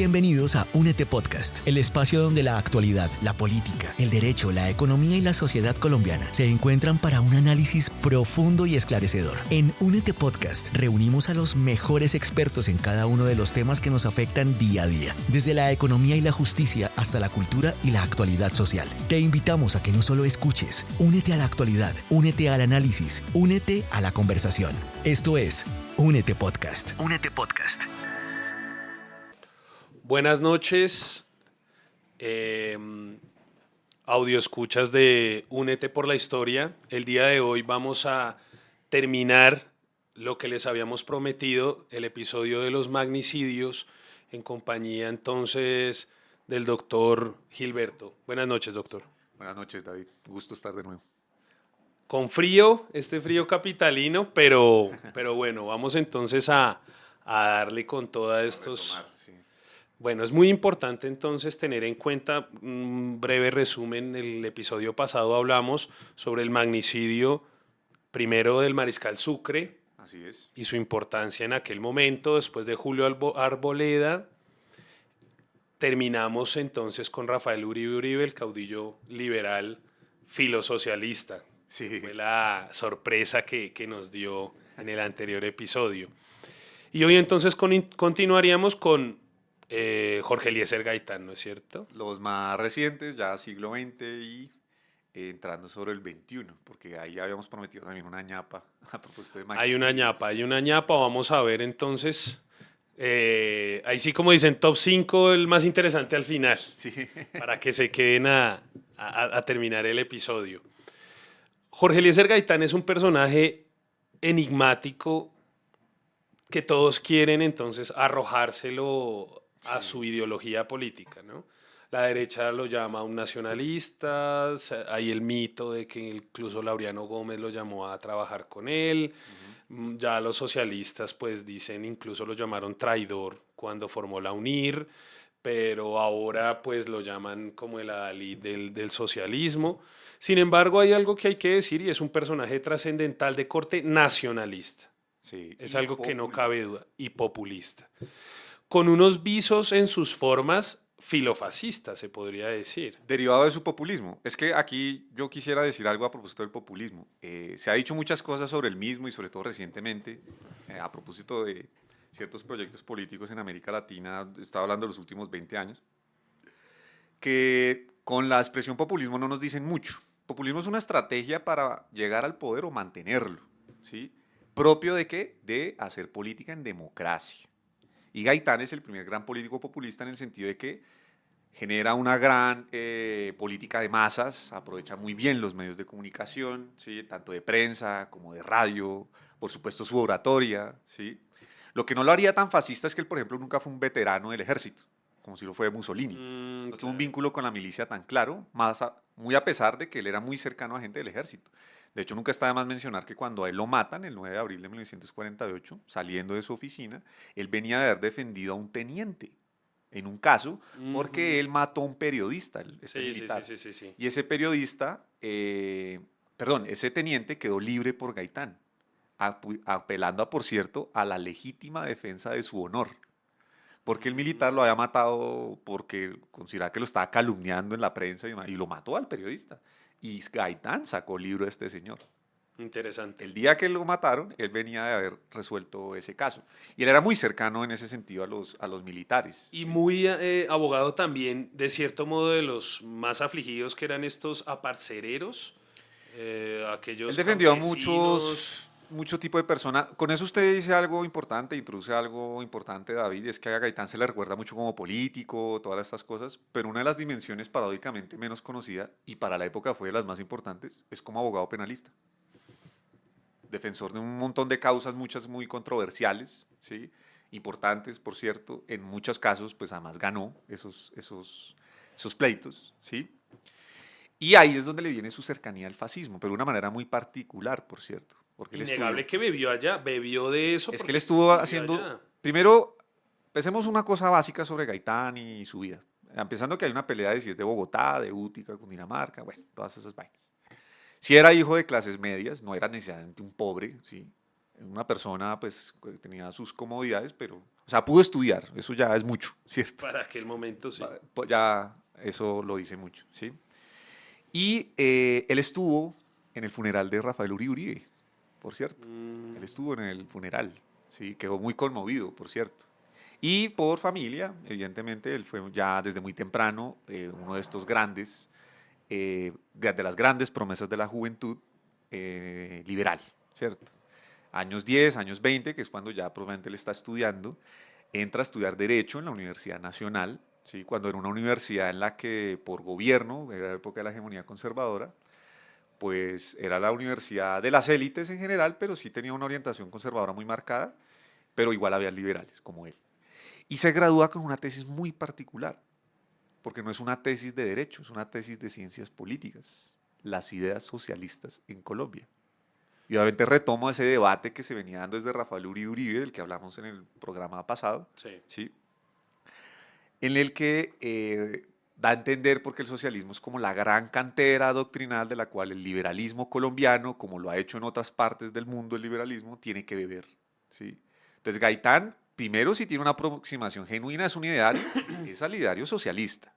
Bienvenidos a Únete Podcast, el espacio donde la actualidad, la política, el derecho, la economía y la sociedad colombiana se encuentran para un análisis profundo y esclarecedor. En Únete Podcast reunimos a los mejores expertos en cada uno de los temas que nos afectan día a día, desde la economía y la justicia hasta la cultura y la actualidad social. Te invitamos a que no solo escuches, únete a la actualidad, únete al análisis, únete a la conversación. Esto es Únete Podcast. Únete Podcast. Buenas noches, audio escuchas de Únete por la Historia. El día de hoy vamos a terminar lo que les habíamos prometido, el episodio de los magnicidios, en compañía entonces del doctor Gilberto. Buenas noches, doctor. Buenas noches, David. Gusto estar de nuevo. Con frío, este frío capitalino, pero bueno, vamos entonces a darle con todos estos... Retomar, sí. Bueno, es muy importante entonces tener en cuenta un breve resumen. El episodio pasado hablamos sobre el magnicidio primero del mariscal Sucre. Así es. Y su importancia en aquel momento, después de Julio Arboleda. Terminamos entonces con Rafael Uribe Uribe, el caudillo liberal filosocialista. Sí. Fue la sorpresa que nos dio en el anterior episodio. Y hoy entonces continuaríamos con Jorge Eliezer Gaitán, ¿no es cierto? Los más recientes, ya siglo XX y entrando sobre el XXI, porque ahí habíamos prometido también una ñapa a propósito de Hay una ñapa. Vamos a ver entonces. Ahí sí, como dicen, top 5, el más interesante al final. Sí. Para que se queden a terminar el episodio. Jorge Eliezer Gaitán es un personaje enigmático que todos quieren entonces arrojárselo a su ideología política, ¿no? La derecha lo llama un nacionalista, hay el mito de que incluso Laureano Gómez lo llamó a trabajar con él, ya los socialistas pues dicen, incluso lo llamaron traidor cuando formó la UNIR, pero ahora pues lo llaman como el adalid del socialismo. Sin embargo, hay algo que hay que decir y es un personaje trascendental de corte nacionalista. Sí, es algo que no cabe duda, y populista. Con unos visos en sus formas filofascistas, se podría decir. Derivado de su populismo. Es que aquí yo quisiera decir algo a propósito del populismo. Se ha dicho muchas cosas sobre el mismo y sobre todo recientemente, a propósito de ciertos proyectos políticos en América Latina, estaba hablando de los últimos 20 años, que con la expresión populismo no nos dicen mucho. Populismo es una estrategia para llegar al poder o mantenerlo, ¿sí? ¿Propio de qué? De hacer política en democracia. Y Gaitán es el primer gran político populista en el sentido de que genera una gran política de masas, aprovecha muy bien los medios de comunicación, ¿sí? Tanto de prensa como de radio, por supuesto su oratoria, ¿sí? Lo que no lo haría tan fascista es que él, por ejemplo, nunca fue un veterano del ejército, como si lo fue Mussolini. No tuvo un vínculo con la milicia tan claro, muy a pesar de que él era muy cercano a gente del ejército. De hecho, nunca está de más mencionar que cuando a él lo matan, el 9 de abril de 1948, saliendo de su oficina, él venía de haber defendido a un teniente en un caso porque él mató a un periodista, militar. Sí. Y ese periodista, ese teniente quedó libre por Gaitán, apelando, por cierto, a la legítima defensa de su honor. Porque el militar lo había matado porque consideraba que lo estaba calumniando en la prensa y lo mató al periodista. Y Gaitán sacó libro de este señor. Interesante. El día que lo mataron, él venía de haber resuelto ese caso. Y él era muy cercano en ese sentido a los militares. Y muy abogado también, de cierto modo, de los más afligidos que eran estos aparcereros, aquellos él defendió a campesinos. mucho tipo de personas. Con eso usted dice algo importante, introduce algo importante, David, es que a Gaitán se le recuerda mucho como político, todas estas cosas, pero una de las dimensiones paradójicamente menos conocida, y para la época fue de las más importantes, es como abogado penalista. Defensor de un montón de causas, muchas muy controversiales, ¿sí? Importantes, por cierto, en muchos casos, pues además ganó esos pleitos, ¿sí? Y ahí es donde le viene su cercanía al fascismo, pero de una manera muy particular, por cierto. Porque Innegable que bebió allá, bebió de eso. Es que él estuvo haciendo... Allá. Primero, empecemos una cosa básica sobre Gaitán y su vida. Empezando que hay una pelea de si es de Bogotá, de Útica, Cundinamarca, bueno, todas esas vainas. Si era hijo de clases medias, no era necesariamente un pobre, ¿sí? Una persona pues que tenía sus comodidades, pero... O sea, pudo estudiar, eso ya es mucho, ¿cierto? Para aquel momento, sí. Pues ya eso lo dice mucho, ¿sí? Y él estuvo en el funeral de Rafael Uribe, por cierto. Él estuvo en el funeral, ¿sí? Quedó muy conmovido, por cierto. Y por familia, evidentemente, él fue ya desde muy temprano uno de estos grandes, de las grandes promesas de la juventud liberal, ¿cierto? Años 10, años 20, que es cuando ya probablemente él está estudiando, entra a estudiar Derecho en la Universidad Nacional, ¿sí? Cuando era una universidad en la que por gobierno, era la época de la hegemonía conservadora, pues era la universidad de las élites en general, pero sí tenía una orientación conservadora muy marcada, pero igual había liberales como él. Y se gradúa con una tesis muy particular, porque no es una tesis de derecho, es una tesis de ciencias políticas, las ideas socialistas en Colombia. Y obviamente retomo ese debate que se venía dando desde Rafael Uribe, del que hablamos en el programa pasado, Sí. ¿sí? En el que da a entender porque el socialismo es como la gran cantera doctrinal de la cual el liberalismo colombiano, como lo ha hecho en otras partes del mundo el liberalismo, tiene que beber, ¿sí? Entonces Gaitán, primero, si tiene una aproximación genuina a su ideario, es al ideario socialista,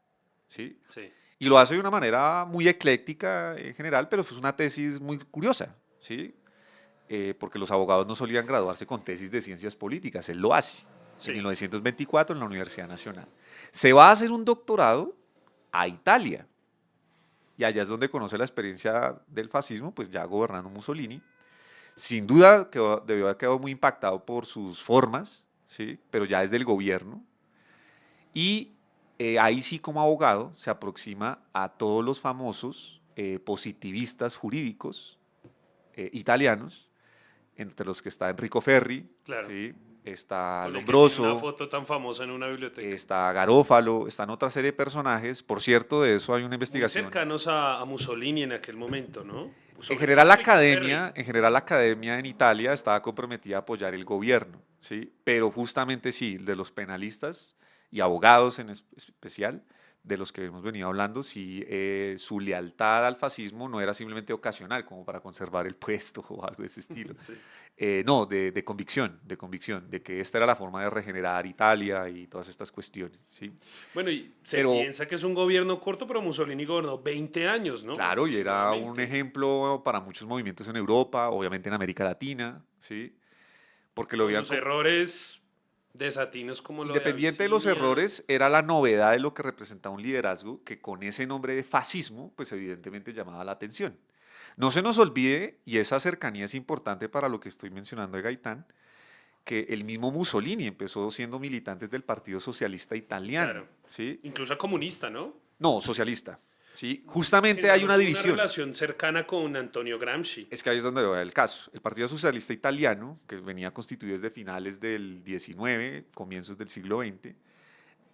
¿sí? Sí. Y lo hace de una manera muy ecléctica en general, pero es una tesis muy curiosa, ¿sí? Porque los abogados no solían graduarse con tesis de ciencias políticas, él lo hace Sí. en 1924 en la Universidad Nacional. Se va a hacer un doctorado a Italia, y allá es donde conoce la experiencia del fascismo, pues ya gobernando Mussolini. Sin duda debió haber quedado muy impactado por sus formas, ¿sí? Pero ya desde el gobierno. Y ahí sí como abogado se aproxima a todos los famosos positivistas jurídicos italianos, entre los que está Enrico Ferri, Claro. ¿sí? Está Con el que Lombroso, tiene una foto tan famosa en una biblioteca. está Garófalo, están otra serie de personajes. Por cierto, de eso hay una Muy investigación. cercanos a Mussolini en aquel momento, ¿no? En Sobre general, todo Enrico Ferri. en general, la academia en Italia estaba comprometida a apoyar el gobierno, ¿sí? Pero justamente sí, de los penalistas y abogados en especial, de los que hemos venido hablando, sí, su lealtad al fascismo no era simplemente ocasional, como para conservar el puesto o algo de ese estilo. Sí. No, de convicción, de que esta era la forma de regenerar Italia y todas estas cuestiones, ¿sí? Bueno, y se Pero- piensa que es un gobierno corto, pero Mussolini gobernó 20 años, ¿no? Claro, y era un Aproximadamente. ejemplo para muchos movimientos en Europa, obviamente en América Latina, ¿sí? Porque lo Con veían sus errores desatinos como lo de independiente de los Abyssinia. errores, era la novedad de lo que representaba un liderazgo que con ese nombre de fascismo, pues evidentemente llamaba la atención. No se nos olvide, y esa cercanía es importante para lo que estoy mencionando de Gaitán, que el mismo Mussolini empezó siendo militante del Partido Socialista Italiano, Claro. ¿sí? Incluso comunista, ¿no? No, socialista, ¿sí? Justamente Sin hay embargo, una tuvo división. Una relación cercana con Antonio Gramsci. Es que ahí es donde va el caso. El Partido Socialista Italiano, que venía constituido desde finales del XIX, comienzos del siglo XX,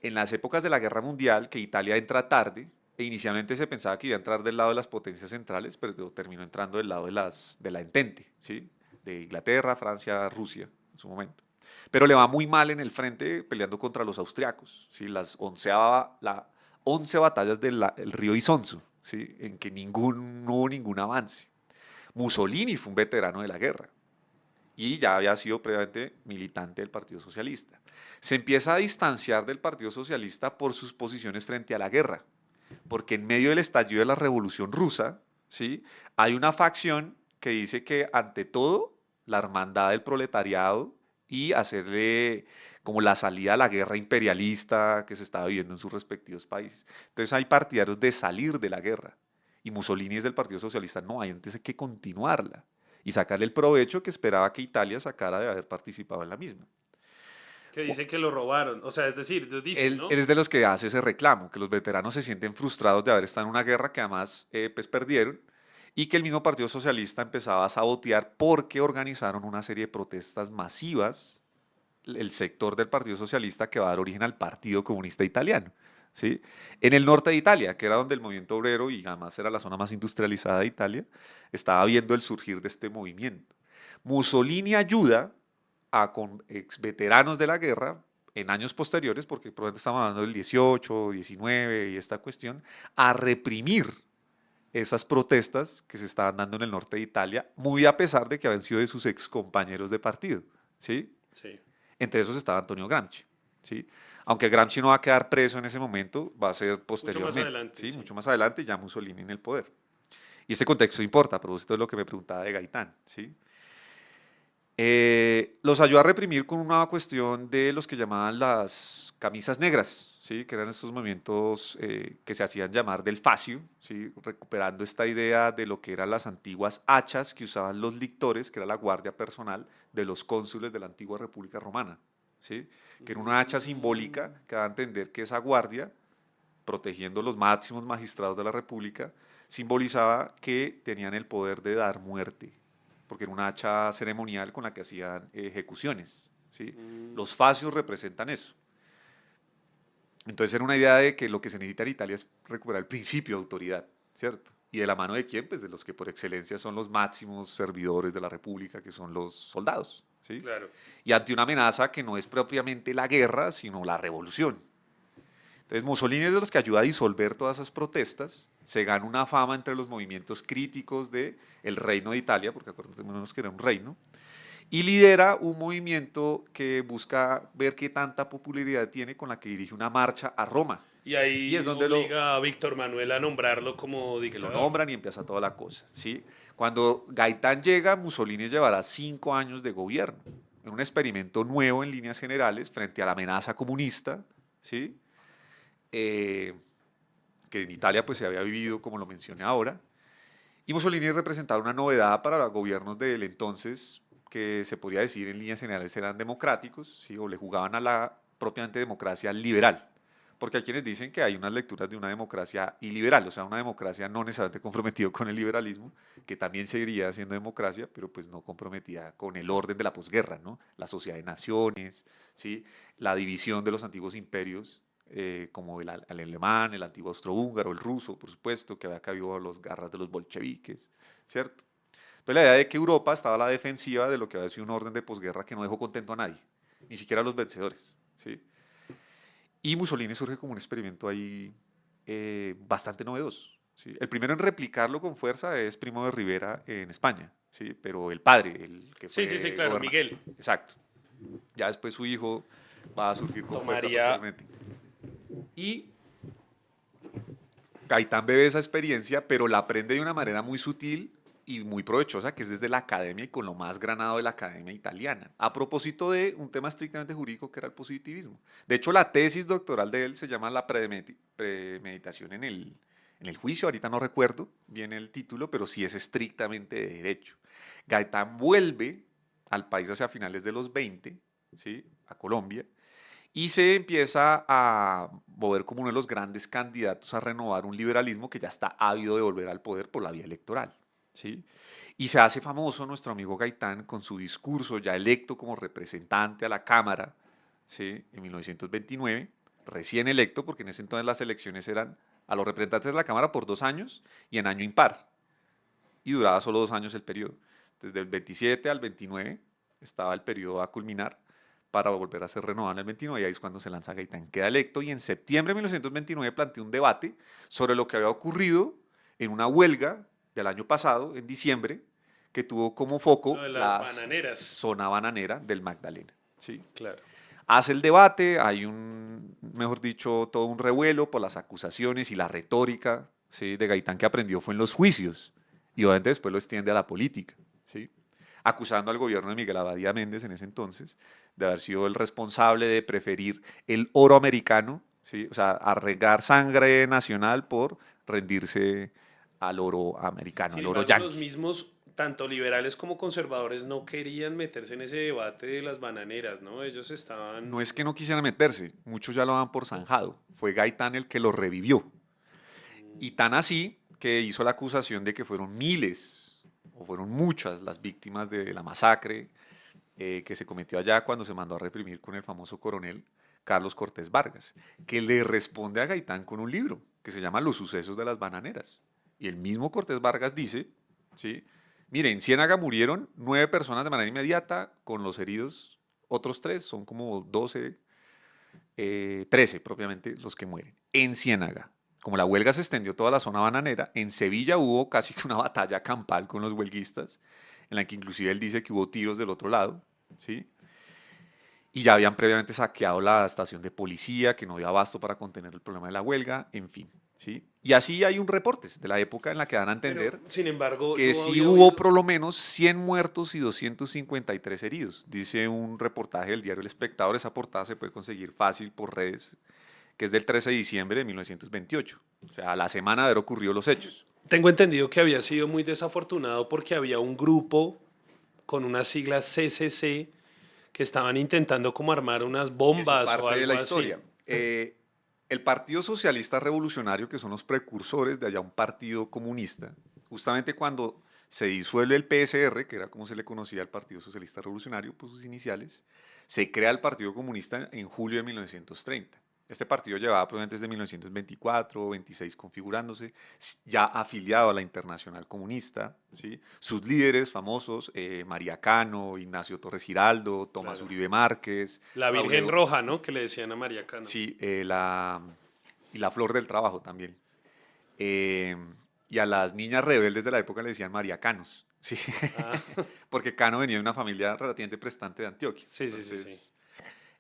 en las épocas de la Guerra Mundial, que Italia entra tarde, e inicialmente se pensaba que iba a entrar del lado de las potencias centrales, pero terminó entrando del lado de la Entente, ¿sí? De Inglaterra, Francia, Rusia, en su momento. Pero le va muy mal en el frente peleando contra los austriacos, ¿sí? La 11 batallas del río Isonzo, ¿sí? En que no hubo ningún avance. Mussolini fue un veterano de la guerra y ya había sido previamente militante del Partido Socialista. Se empieza a distanciar del Partido Socialista por sus posiciones frente a la guerra, porque en medio del estallido de la Revolución Rusa, ¿sí? Hay una facción que dice que ante todo la hermandad del proletariado y hacerle como la salida a la guerra imperialista que se estaba viviendo en sus respectivos países. Entonces hay partidarios de salir de la guerra. Y Mussolini es del Partido Socialista, no, hay antes que continuarla y sacarle el provecho que esperaba que Italia sacara de haber participado en la misma. Que dice que lo robaron. O sea, es decir, ellos dicen, Él, ¿no? él es de los que hace ese reclamo, que los veteranos se sienten frustrados de haber estado en una guerra que además pues perdieron y que el mismo Partido Socialista empezaba a sabotear porque organizaron una serie de protestas masivas, el sector del Partido Socialista que va a dar origen al Partido Comunista Italiano, ¿sí? En el norte de Italia, que era donde el movimiento obrero y además era la zona más industrializada de Italia, estaba viendo el surgir de este movimiento. Mussolini ayuda a con ex veteranos de la guerra en años posteriores, porque probablemente estamos hablando del 18, 19 y esta cuestión, a reprimir esas protestas que se estaban dando en el norte de Italia, muy a pesar de que habían sido de sus ex compañeros de partido, ¿sí? Sí. Entre esos estaba Antonio Gramsci, ¿sí? Aunque Gramsci no va a quedar preso en ese momento, va a ser posteriormente, adelante, ¿sí? sí. Mucho más adelante, ya Mussolini en el poder. Y este contexto importa, a propósito de lo que me preguntaba de Gaitán, ¿sí? Los ayudó a reprimir con una cuestión de los que llamaban las camisas negras, ¿sí? Que eran estos movimientos que se hacían llamar del fascio, ¿sí? Recuperando esta idea de lo que eran las antiguas hachas que usaban los lictores, que era la guardia personal de los cónsules de la antigua República Romana, ¿sí? Que era una hacha simbólica que daba a entender que esa guardia, protegiendo los máximos magistrados de la República, simbolizaba que tenían el poder de dar muerte, porque era una hacha ceremonial con la que hacían ejecuciones, ¿sí? Los fascios representan eso. Entonces era una idea de que lo que se necesita en Italia es recuperar el principio de autoridad, ¿cierto? ¿Y de la mano de quién? Pues de los que por excelencia son los máximos servidores de la República, que son los soldados, ¿sí? Claro. Y ante una amenaza que no es propiamente la guerra, sino la revolución. Entonces Mussolini es de los que ayuda a disolver todas esas protestas, se gana una fama entre los movimientos críticos del Reino de Italia, porque acuérdense que era un reino, y lidera un movimiento que busca ver qué tanta popularidad tiene, con la que dirige una marcha a Roma. Y ahí Y es donde obliga a Víctor Manuel a nombrarlo como que lo dictador. nombran y empieza toda la cosa, ¿sí? Cuando Gaitán llega, Mussolini llevará 5 años de gobierno, en un experimento nuevo en líneas generales frente a la amenaza comunista, ¿sí? Que en Italia pues se había vivido, como lo mencioné ahora, y Mussolini representaba una novedad para los gobiernos del entonces, que se podría decir en líneas generales eran democráticos, ¿sí? O le jugaban a la propiamente democracia liberal, porque hay quienes dicen que hay unas lecturas de una democracia iliberal, o sea, una democracia no necesariamente comprometida con el liberalismo, que también seguiría siendo democracia, pero pues no comprometida con el orden de la posguerra, ¿no? La sociedad de naciones, ¿sí? La división de los antiguos imperios, como el alemán, el antiguo austrohúngaro, el ruso, por supuesto, que había caído a las garras de los bolcheviques, ¿cierto? Entonces la idea de que Europa estaba a la defensiva de lo que había sido un orden de posguerra que no dejó contento a nadie, ni siquiera a los vencedores, ¿sí? Y Mussolini surge como un experimento ahí bastante novedoso, ¿sí? El primero en replicarlo con fuerza es Primo de Rivera en España, ¿sí? Pero el padre, el que fue Sí, claro, Miguel. Exacto. Ya después su hijo va a surgir con fuerza Tomaría posteriormente. Y Gaitán bebe esa experiencia, pero la aprende de una manera muy sutil y muy provechosa, que es desde la academia y con lo más granado de la academia italiana. A propósito de un tema estrictamente jurídico que era el positivismo. De hecho, la tesis doctoral de él se llama La premeditación en el juicio. Ahorita no recuerdo bien el título, pero sí es estrictamente de derecho. Gaitán vuelve al país hacia finales de los 20, ¿sí? A Colombia, y se empieza a mover como uno de los grandes candidatos a renovar un liberalismo que ya está ávido de volver al poder por la vía electoral, ¿sí? Y se hace famoso nuestro amigo Gaitán con su discurso ya electo como representante a la Cámara, ¿sí? En 1929, recién electo, porque en ese entonces las elecciones eran a los representantes de la Cámara por 2 años y en año impar, y duraba solo 2 años el periodo. Desde el 27 al 29 estaba el periodo a culminar para volver a ser renovado en el 29, y ahí es cuando se lanza Gaitán, queda electo, y en septiembre de 1929 planteó un debate sobre lo que había ocurrido en una huelga del año pasado, en diciembre, que tuvo como foco Lo de la las bananeras. zona bananera del Magdalena, ¿sí? Claro. Hace el debate, hay mejor dicho, todo un revuelo por las acusaciones y la retórica, ¿sí? De Gaitán, que aprendió fue en los juicios, y obviamente después lo extiende a la política, ¿sí? Acusando al gobierno de Miguel Abadía Méndez en ese entonces de haber sido el responsable de preferir el oro americano, ¿sí? O sea, arriesgar sangre nacional por rendirse al oro americano, Sin al oro embargo, los yanqui. mismos, tanto liberales como conservadores, no querían meterse en ese debate de las bananeras, ¿no? Ellos estaban... No es que no quisieran meterse, muchos ya lo dan por zanjado. Fue Gaitán el que lo revivió. Y tan así que hizo la acusación de que fueron miles, o fueron muchas, las víctimas de la masacre que se cometió allá cuando se mandó a reprimir con el famoso coronel Carlos Cortés Vargas, que le responde a Gaitán con un libro que se llama Los sucesos de las bananeras. Y el mismo Cortés Vargas dice, ¿sí? Mire, en Ciénaga murieron 9 personas de manera inmediata, con los heridos otros 3, son como 12, 13 propiamente los que mueren. En Ciénaga, como la huelga se extendió toda la zona bananera, en Sevilla hubo casi que una batalla campal con los huelguistas, en la que inclusive él dice que hubo tiros del otro lado, ¿sí? y ya habían previamente saqueado la estación de policía, que no dio abasto para contener el problema de la huelga, en fin. ¿Sí? Y así hay un reporte de la época en la que dan a entender Pero, sin embargo, que yo sí había hubo oído... por lo menos 100 muertos y 253 heridos. Dice un reportaje del diario El Espectador, esa portada se puede conseguir fácil por redes, que es del 13 de diciembre de 1928. O sea, a la semana de haber ocurrido los hechos. Tengo entendido que había sido muy desafortunado porque había un grupo con unas siglas CCC que estaban intentando como armar unas Eso es bombas o parte de algo la así. historia. El Partido Socialista Revolucionario, que son los precursores de allá un partido comunista, justamente cuando se disuelve el PSR, que era como se le conocía al Partido Socialista Revolucionario por sus iniciales, se crea el Partido Comunista en julio de 1930. Este partido llevaba probablemente desde 1924 o 26 configurándose, ya afiliado a la Internacional Comunista. ¿Sí? Sus líderes famosos, María Cano, Ignacio Torres Giraldo, Tomás Claro. Uribe Márquez. La Raúl Virgen Edu- Roja, ¿no? Que le decían a María Cano. Sí, y la Flor del Trabajo también. Eh, y a las niñas rebeldes de la época le decían María Canos. Sí. Ah, Porque Cano venía de una familia relativamente prestante de Antioquia. sí, sí, sí, Entonces,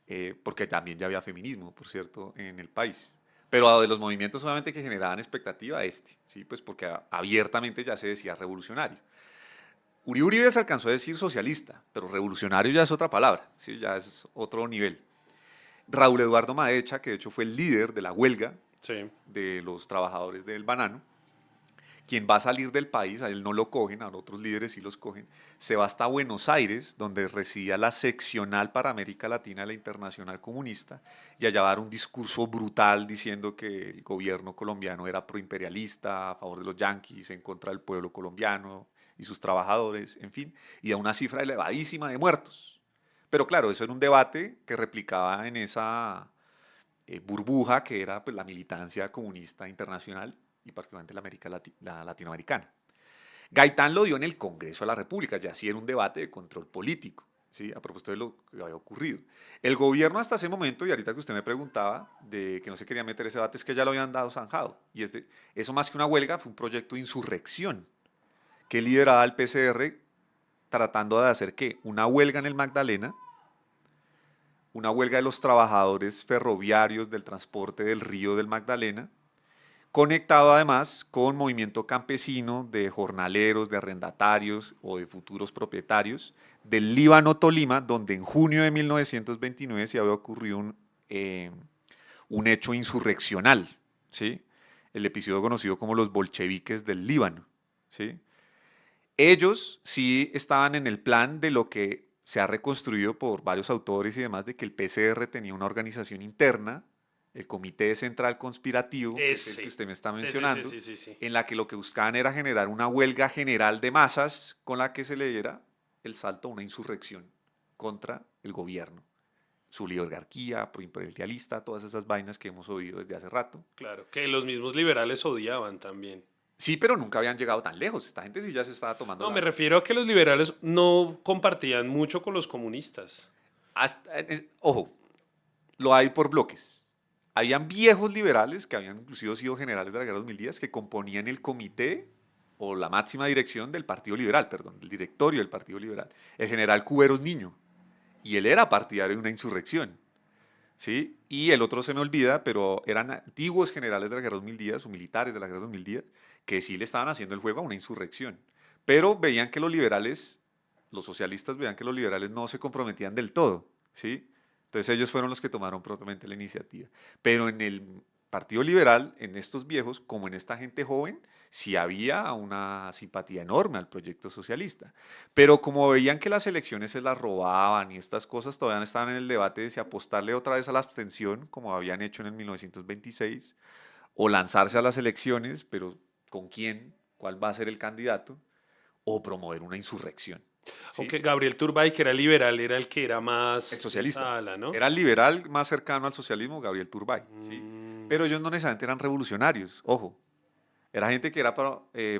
sí. porque también ya había feminismo, por cierto, en el país. Pero de los movimientos solamente que generaban expectativa, ¿sí? Pues porque abiertamente ya se decía revolucionario. Uribe se alcanzó a decir socialista, pero revolucionario ya es otra palabra, ¿sí? Ya es otro nivel. Raúl Eduardo Maecha, que de hecho fue el líder de la huelga Sí. de los trabajadores del banano, quien va a salir del país, a él no lo cogen, a otros líderes sí los cogen, se va hasta Buenos Aires, donde residía la seccional para América Latina de la Internacional Comunista, y allá va a dar un discurso brutal diciendo que el gobierno colombiano era proimperialista, a favor de los yanquis, en contra del pueblo colombiano y sus trabajadores, en fin, y a una cifra elevadísima de muertos. Pero claro, eso era un debate que replicaba en esa burbuja que era pues, la militancia comunista internacional y particularmente la latinoamericana. Gaitán lo dio en el Congreso de la República, ya sí era un debate de control político, ¿sí? A propósito de lo que había ocurrido. El gobierno hasta ese momento, y ahorita que usted me preguntaba de que no se quería meter ese debate, es que ya lo habían dado zanjado. Y eso más que una huelga fue un proyecto de insurrección que lideraba el PCR tratando de hacer ¿qué? Una huelga en el Magdalena, una huelga de los trabajadores ferroviarios del transporte del río del Magdalena, conectado además con movimiento campesino de jornaleros, de arrendatarios o de futuros propietarios del Líbano Tolima, donde en junio de 1929 se había ocurrido un hecho insurreccional, ¿sí? El episodio conocido como los bolcheviques del Líbano. ¿Sí? Ellos sí estaban en el plan de lo que se ha reconstruido por varios autores y demás, de que el PCR tenía una organización interna, el Comité Central Conspirativo, que es el que usted me está mencionando, Sí. en la que lo que buscaban era generar una huelga general de masas con la que se le diera el salto a una insurrección contra el gobierno, su oligarquía, proimperialista, todas esas vainas que hemos oído desde hace rato. Claro, que los mismos liberales odiaban también. Sí, pero nunca habían llegado tan lejos. Esta gente sí ya se estaba tomando No, me refiero a que los liberales no compartían mucho con los comunistas. Ojo, lo hay por bloques. Habían viejos liberales que habían inclusive sido generales de la Guerra de los Mil Días que componían el comité o la máxima dirección del Partido Liberal, perdón, el directorio del Partido Liberal. El general Cuberos Niño. Y él era partidario de una insurrección. ¿Sí? Y el otro se me olvida, pero eran antiguos generales de la Guerra de los Mil Días o militares de la Guerra de los Mil Días que sí le estaban haciendo el juego a una insurrección. Pero veían que los liberales, los socialistas veían que los liberales no se comprometían del todo. ¿Sí? Entonces ellos fueron los que tomaron propiamente la iniciativa. Pero en el Partido Liberal, en estos viejos, como en esta gente joven, sí había una simpatía enorme al proyecto socialista. Pero como veían que las elecciones se las robaban y estas cosas, todavía no estaban en el debate de si apostarle otra vez a la abstención, como habían hecho en el 1926, o lanzarse a las elecciones, pero ¿con quién? ¿Cuál va a ser el candidato? O promover una insurrección. ¿Sí? Aunque Gabriel Turbay, que era liberal, era el que era más El socialista. esa ala, ¿no? Era el liberal más cercano al socialismo, Gabriel Turbay. ¿Sí? Pero ellos no necesariamente eran revolucionarios, ojo. Era gente que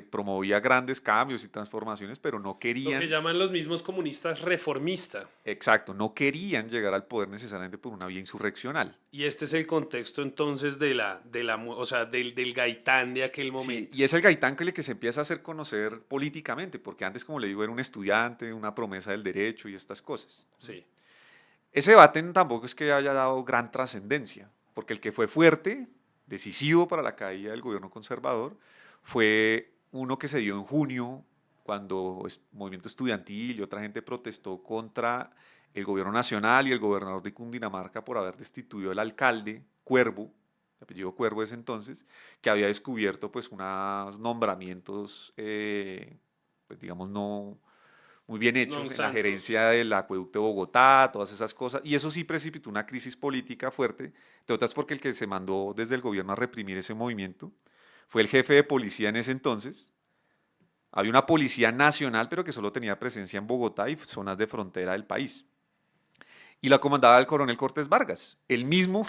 promovía grandes cambios y transformaciones, pero no Lo querían, que llaman los mismos comunistas reformista. exacto, no querían llegar al poder necesariamente por una vía insurreccional. Y este es el contexto entonces o sea, del Gaitán de aquel Sí, momento. y es el Gaitán que se empieza a hacer conocer políticamente, porque antes, como le digo, era un estudiante, una promesa del derecho y estas cosas. Sí. Ese debate tampoco es que haya dado gran trascendencia, porque el que fue fuerte, decisivo para la caída del gobierno conservador, fue uno que se dio en junio, cuando el movimiento estudiantil y otra gente protestó contra el gobierno nacional y el gobernador de Cundinamarca por haber destituido al alcalde, Cuervo, de apellido Cuervo ese entonces, que había descubierto pues unos nombramientos, pues digamos, no muy bien hechos Non en la santos. gerencia del acueducto de Bogotá, todas esas cosas, y eso sí precipitó una crisis política fuerte, de otras porque el que se mandó desde el gobierno a reprimir ese movimiento fue el jefe de policía en ese entonces. Había una policía nacional, pero que solo tenía presencia en Bogotá y zonas de frontera del país. Y la comandaba el coronel Cortés Vargas, el mismo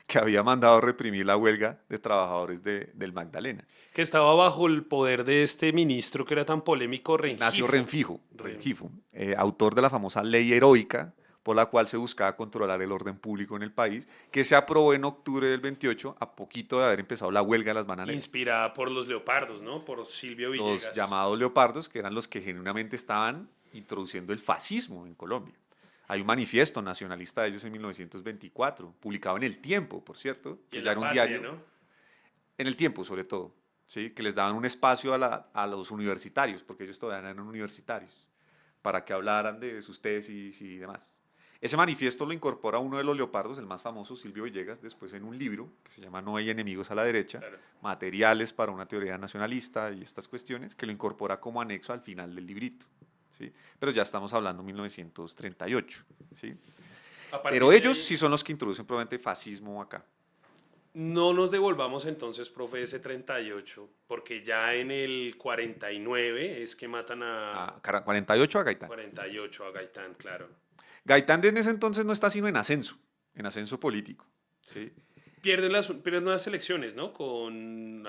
que había mandado reprimir la huelga de trabajadores del Magdalena. Que estaba bajo el poder de este ministro que era tan polémico, Ignacio Rengifo. Rengifo, autor de la famosa ley heroica por la cual se buscaba controlar el orden público en el país, que se aprobó en octubre del 28, a poquito de haber empezado la huelga de las bananeras. Inspirada por los leopardos, ¿no? Por Silvio Los Villegas. llamados leopardos, que eran los que genuinamente estaban introduciendo el fascismo en Colombia. Hay un manifiesto nacionalista de ellos en 1924, publicado en El Tiempo, por cierto, Y que en ya La era un Patria, diario, ¿no? en El Tiempo sobre todo, ¿sí? Que les daban un espacio a los universitarios, porque ellos todavía eran universitarios, para que hablaran de sus tesis y demás. Ese manifiesto lo incorpora uno de los leopardos, el más famoso, Silvio Villegas, después en un libro que se llama No hay enemigos a la derecha, Claro. materiales para una teoría nacionalista y estas cuestiones, que lo incorpora como anexo al final del librito, ¿sí? Pero ya estamos hablando de 1938, ¿sí? A partir Pero de ellos ahí, sí son los que introducen probablemente fascismo acá. no nos devolvamos entonces, profe, ese 38, porque ya en el 49 es que matan a 48 a Gaitán. 48 a Gaitán, claro. Gaitán en ese entonces no está sino en ascenso político, ¿sí? Pierden unas elecciones, ¿no?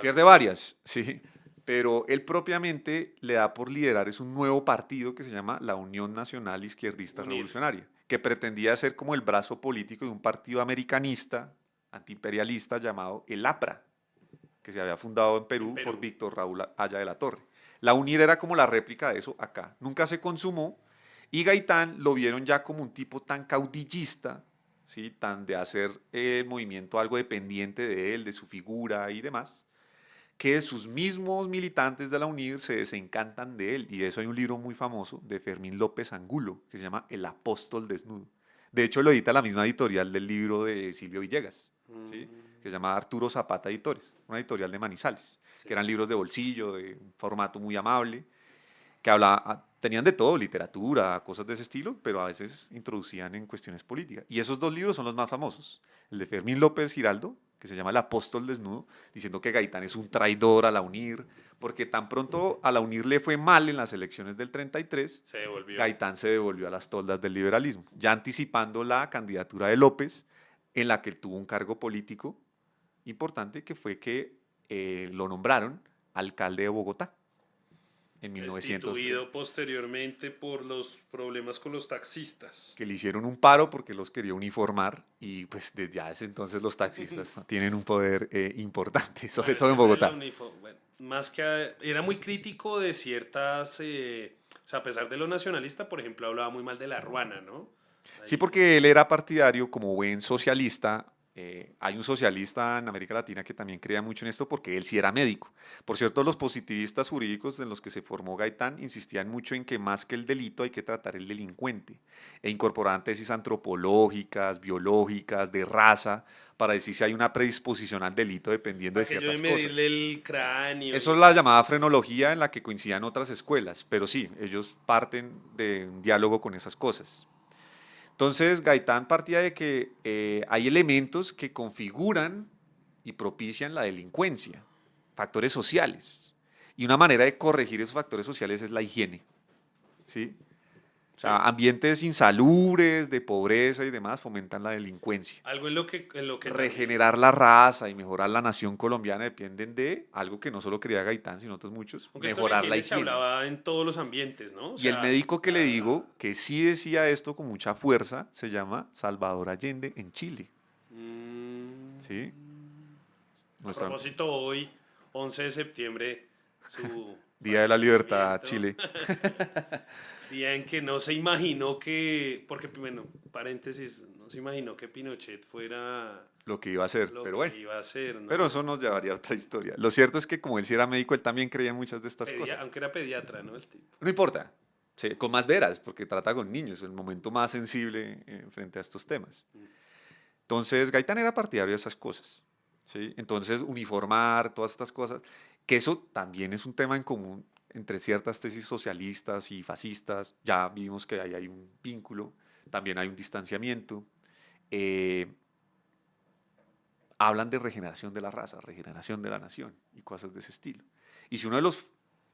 Pierde varias, sí, pero él propiamente le da por liderar es un nuevo partido que se llama la Unión Nacional Izquierdista Unir. Revolucionaria, que pretendía ser como el brazo político de un partido americanista, antiimperialista llamado el APRA, que se había fundado en Perú, Perú. por Víctor Raúl Haya de la Torre. La UNIR era como la réplica de eso acá. Nunca se consumó y Gaitán lo vieron ya como un tipo tan caudillista, ¿sí? Tan de hacer el movimiento algo dependiente de él, de su figura y demás, que sus mismos militantes de la UNIR se desencantan de él. Y de eso hay un libro muy famoso de Fermín López Angulo, que se llama El Apóstol Desnudo. De hecho, lo edita la misma editorial del libro de Silvio Villegas, ¿sí? Que se llama Arturo Zapata Editores, una editorial de Manizales, Sí. que eran libros de bolsillo, de un formato muy amable, que tenían de todo, literatura, cosas de ese estilo, pero a veces introducían en cuestiones políticas. Y esos dos libros son los más famosos. El de Fermín López Giraldo, que se llama El Apóstol Desnudo, diciendo que Gaitán es un traidor a la UNIR, porque tan pronto a la UNIR le fue mal en las elecciones del 33, Se devolvió. Gaitán se devolvió a las toldas del liberalismo, ya anticipando la candidatura de López, en la que él tuvo un cargo político importante, que fue que lo nombraron alcalde de Bogotá en 1930. Destituido posteriormente por los problemas con los taxistas. Que le hicieron un paro porque los quería uniformar y pues desde ese entonces los taxistas tienen un poder importante, sobre Bueno, todo en el tema de la Bogotá. bueno, más que era muy crítico de ciertas, o sea, a pesar de lo nacionalista, por ejemplo, hablaba muy mal de la ruana, ¿no? Sí, Ahí- porque él era partidario como buen socialista. Hay un socialista en América Latina que también creía mucho en esto porque él sí era médico. Por cierto, los positivistas jurídicos en los que se formó Gaitán insistían mucho en que más que el delito hay que tratar el delincuente e incorporaban tesis antropológicas, biológicas, de raza, para decir si hay una predisposición al delito dependiendo de Aquello de ciertas cosas. medirle el cráneo. Eso y es la esas llamada cosas. frenología en la que coincidían otras escuelas, pero sí, ellos parten de un diálogo con esas cosas. Entonces, Gaitán partía de que hay elementos que configuran y propician la delincuencia, factores sociales. Y una manera de corregir esos factores sociales es la higiene, ¿sí? O sea, ambientes insalubres, de pobreza y demás fomentan la delincuencia. Algo en lo que Regenerar la raza y mejorar la nación colombiana dependen de algo que no solo quería Gaitán, sino otros muchos, aunque esto de mejorar la higiene se higiene. hablaba en todos los ambientes, ¿no? O Y el sea, médico que le la- digo que sí decía esto con mucha fuerza se llama Salvador Allende en Chile. ¿Sí? A Nuestra- propósito, hoy, 11 de septiembre, su Día de la Libertad, fallecimiento. Chile. Día en que no se imaginó que, porque, bueno, paréntesis, no se imaginó que Pinochet fuera Lo que iba a hacer, lo pero que bueno. iba a hacer, Pero ¿no? eso nos llevaría a otra historia. Lo cierto es que como él sí era médico, él también creía en muchas de estas cosas. Aunque era pediatra, ¿no? El tipo. No importa, sí, con más veras, porque trata con niños, el momento más sensible frente a estos temas. Entonces, Gaitán era partidario de esas cosas, ¿sí? Entonces, uniformar todas estas cosas, que eso también es un tema en común entre ciertas tesis socialistas y fascistas, ya vimos que ahí hay un vínculo, también hay un distanciamiento. eh, Hablan de regeneración de la raza, regeneración de la nación y cosas de ese estilo. Y si uno de los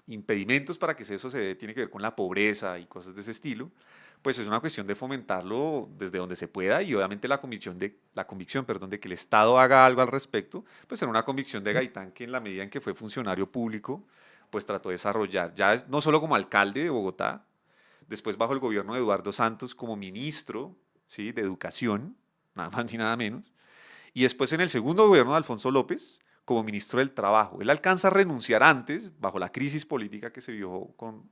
impedimentos para que eso se dé tiene que ver con la pobreza y cosas de ese estilo, pues es una cuestión de fomentarlo desde donde se pueda y obviamente la convicción, perdón, de que el Estado haga algo al respecto, pues era una convicción de Gaitán que en la medida en que fue funcionario público, pues trató de desarrollar, no solo como alcalde de Bogotá, después bajo el gobierno de Eduardo Santos como ministro, ¿sí?, de Educación, nada más ni nada menos, y después en el segundo gobierno de Alfonso López como ministro del Trabajo. Él alcanza a renunciar antes, bajo la crisis política que se vio con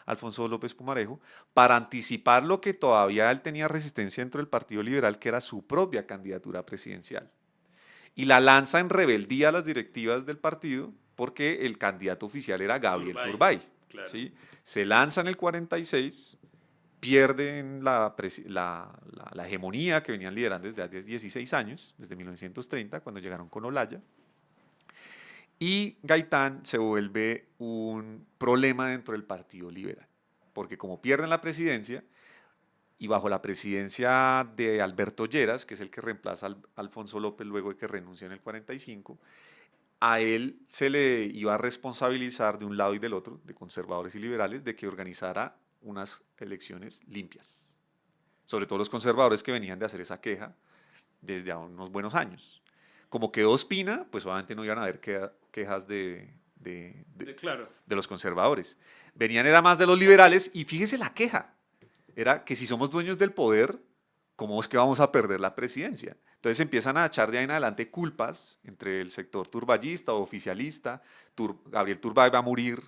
Alfonso López Pumarejo, para anticipar lo que todavía él tenía resistencia dentro del Partido Liberal, que era su propia candidatura presidencial. Y la lanza en rebeldía a las directivas del partido, porque el candidato oficial era Gabriel Turbay. Claro. ¿Sí? Se lanza en el 46, pierden la hegemonía que venían liderando desde hace 16 años, desde 1930, cuando llegaron con Olaya, y Gaitán se vuelve un problema dentro del Partido Liberal, porque como pierden la presidencia, y bajo la presidencia de Alberto Lleras, que es el que reemplaza a Alfonso López luego de que renuncia en el 45, a él se le iba a responsabilizar de un lado y del otro, de conservadores y liberales, de que organizara unas elecciones limpias. Sobre todo los conservadores que venían de hacer esa queja desde a unos buenos años. Como quedó Ospina, pues obviamente no iban a haber quejas Claro. de los conservadores. Venían era más de los liberales y fíjese la queja. Era que si somos dueños del poder, ¿cómo es que vamos a perder la presidencia? Entonces empiezan a echar de ahí en adelante culpas entre el sector turbayista o oficialista. Gabriel Turbay va a morir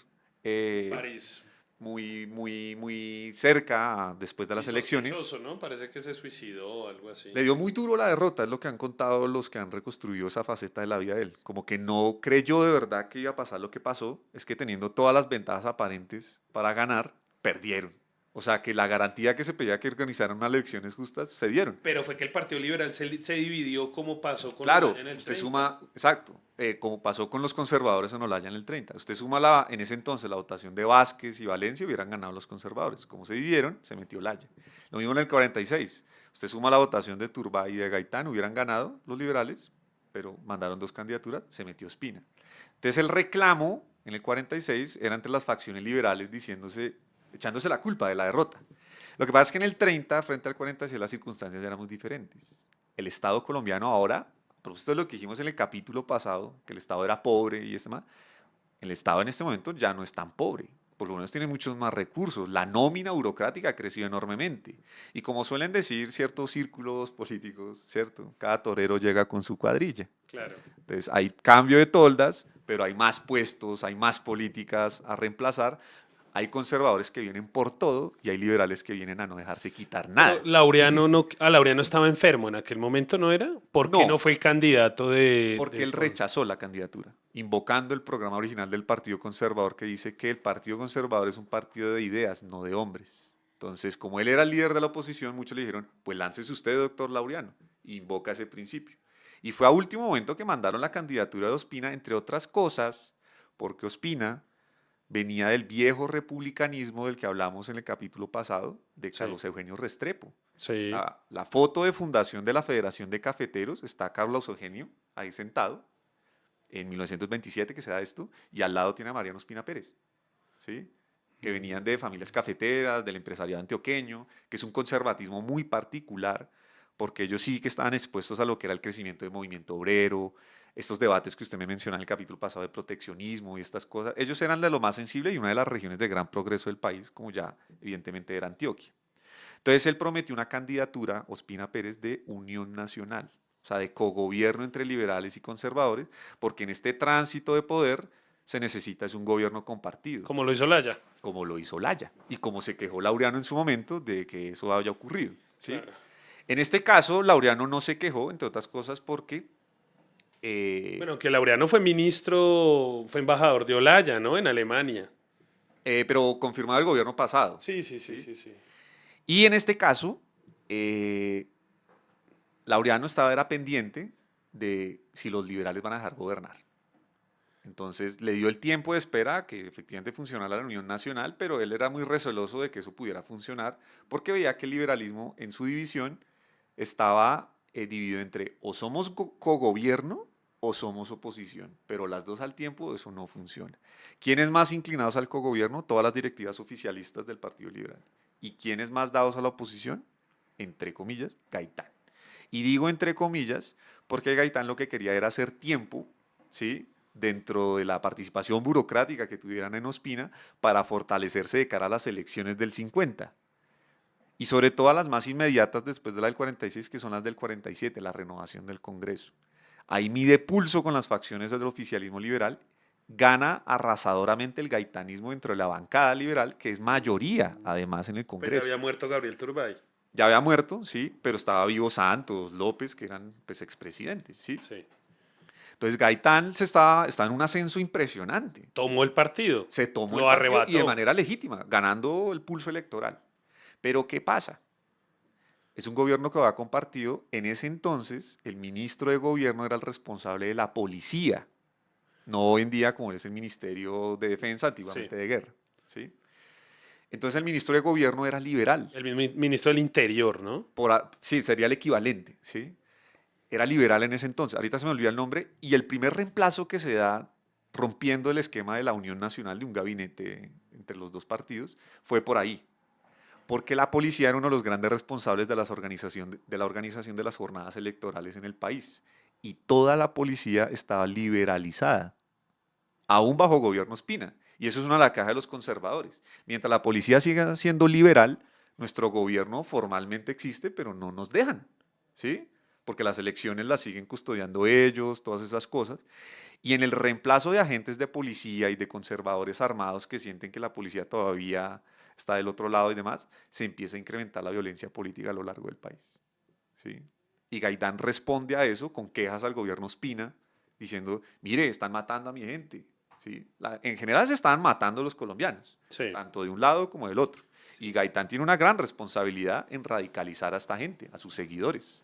París. muy cerca después de las elecciones. ¿No? Parece que se suicidó o algo así. Le dio muy duro la derrota, es lo que han contado los que han reconstruido esa faceta de la vida de él. Como que no creyó de verdad que iba a pasar lo que pasó, es que teniendo todas las ventajas aparentes para ganar, perdieron. O sea, que la garantía que se pedía que organizaran unas elecciones justas se dieron. Pero fue que el Partido Liberal se dividió como pasó con Claro, Olaya en el usted 30. suma, exacto, como pasó con los conservadores en Olaya en el 30. Usted suma en ese entonces la votación de Vázquez y Valencia, hubieran ganado los conservadores. Como se dividieron, se metió Olaya. Lo mismo en el 46. Usted suma la votación de Turbay y de Gaitán, hubieran ganado los liberales, pero mandaron dos candidaturas, se metió Ospina. Entonces el reclamo en el 46 era entre las facciones liberales echándose la culpa de la derrota. Lo que pasa es que en el 30, frente al 46, las circunstancias eran muy diferentes. El Estado colombiano ahora, a propósito de lo que dijimos en el capítulo pasado, que el Estado era pobre y más, el Estado en este momento ya no es tan pobre, por lo menos tiene muchos más recursos. La nómina burocrática ha crecido enormemente. Y como suelen decir ciertos círculos políticos, ¿cierto? Cada torero llega con su cuadrilla. Claro. Entonces hay cambio de toldas, pero hay más puestos, hay más políticas a reemplazar. Hay conservadores que vienen por todo y hay liberales que vienen a no dejarse quitar nada. Pero Laureano estaba enfermo en aquel momento, ¿no era? ¿Por qué no fue el candidato de...? Porque él rechazó la candidatura, invocando el programa original del Partido Conservador que dice que el Partido Conservador es un partido de ideas, no de hombres. Entonces, como él era el líder de la oposición, muchos le dijeron, pues láncese usted, doctor Laureano, e invoca ese principio. Y fue a último momento que mandaron la candidatura de Ospina, entre otras cosas, porque Ospina venía del viejo republicanismo del que hablamos en el capítulo pasado, de Carlos Eugenio Restrepo. Sí. La foto de fundación de la Federación de Cafeteros, está Carlos Eugenio ahí sentado, en 1927 que se da esto, y al lado tiene a Mariano Ospina Pérez, ¿sí?, que venían de familias cafeteras, del empresariado antioqueño, que es un conservatismo muy particular, porque ellos sí que estaban expuestos a lo que era el crecimiento del movimiento obrero, estos debates que usted me menciona en el capítulo pasado de proteccionismo y estas cosas. Ellos eran de lo más sensible y una de las regiones de gran progreso del país, como ya evidentemente era Antioquia. Entonces él prometió una candidatura, Ospina Pérez, de unión nacional, o sea, de cogobierno entre liberales y conservadores, porque en este tránsito de poder se necesita es un gobierno compartido, Como lo hizo Laya. como lo hizo Laya y como se quejó Laureano en su momento de que eso haya ocurrido, ¿sí? Claro. En este caso, Laureano no se quejó, entre otras cosas, porque Bueno, que Laureano fue ministro, fue embajador de Olaya, ¿no? En Alemania. pero confirmado el gobierno pasado. Sí, sí, sí, sí, sí. Y en este caso, Laureano era pendiente de si los liberales van a dejar gobernar. Entonces le dio el tiempo de espera a que efectivamente funcionara la Unión Nacional, pero él era muy receloso de que eso pudiera funcionar porque veía que el liberalismo en su división estaba dividido entre o somos cogobierno o somos oposición, pero las dos al tiempo eso no funciona. ¿Quiénes más inclinados al cogobierno? Todas las directivas oficialistas del Partido Liberal. ¿Y quiénes más dados a la oposición? Entre comillas, Gaitán. Y digo entre comillas porque Gaitán lo que quería era hacer tiempo, ¿sí?, dentro de la participación burocrática que tuvieran en Ospina para fortalecerse de cara a las elecciones del 50. Y sobre todo a las más inmediatas después de la del 46, que son las del 47, la renovación del Congreso. Ahí mide pulso con las facciones del oficialismo liberal, gana arrasadoramente el gaitanismo dentro de la bancada liberal, que es mayoría además en el Pero Congreso. había muerto Gabriel Turbay. Ya había muerto, sí, pero estaba vivo Santos, López, que eran pues expresidentes, ¿sí? Sí. Entonces Gaitán está en un ascenso impresionante. Tomó el partido. Se tomó Lo el partido arrebató. y de manera legítima, ganando el pulso electoral. Pero ¿qué pasa? Es un gobierno que va compartido. En ese entonces, el ministro de gobierno era el responsable de la policía, no hoy en día como es el Ministerio de Defensa, antiguamente Sí. de Guerra, ¿sí? Entonces el ministro de gobierno era liberal. El ministro del Interior, ¿no? Sí, sería el equivalente, ¿sí? Era liberal en ese entonces. Ahorita se me olvida el nombre. Y el primer reemplazo que se da, rompiendo el esquema de la Unión Nacional, de un gabinete entre los dos partidos, fue por ahí. Porque la policía era uno de los grandes responsables de la organización de las jornadas electorales en el país. Y toda la policía estaba liberalizada, aún bajo gobierno Ospina. Y eso es una de las cajas de los conservadores. Mientras la policía siga siendo liberal, nuestro gobierno formalmente existe, pero no nos dejan, ¿sí? Porque las elecciones las siguen custodiando ellos, todas esas cosas. Y en el reemplazo de agentes de policía y de conservadores armados que sienten que la policía todavía está del otro lado y demás, se empieza a incrementar la violencia política a lo largo del país, ¿sí? Y Gaitán responde a eso con quejas al gobierno Ospina, diciendo, mire, están matando a mi gente, ¿sí? En general se estaban matando los colombianos, Sí. tanto de un lado como del otro. Y Gaitán tiene una gran responsabilidad en radicalizar a esta gente, a sus seguidores.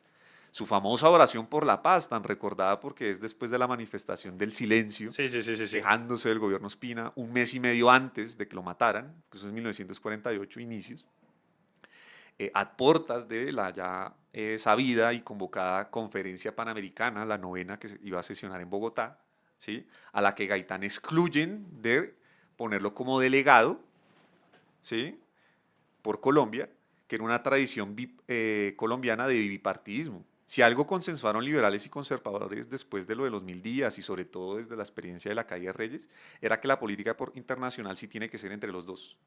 Su famosa oración por la paz, tan recordada porque es después de la manifestación del silencio, Sí, sí, sí, sí, sí. quejándose del gobierno Ospina, un mes y medio antes de que lo mataran, que eso es 1948, inicios, a portas de la ya sabida y convocada Conferencia Panamericana, la 9ª que iba a sesionar en Bogotá, ¿sí?, a la que Gaitán excluyen de ponerlo como delegado, ¿sí?, por Colombia, que era una tradición colombiana de bipartidismo. Si algo consensuaron liberales y conservadores después de lo de los 1000 días y sobre todo desde la experiencia de la caída de Reyes, era que la política internacional sí tiene que ser entre los dos,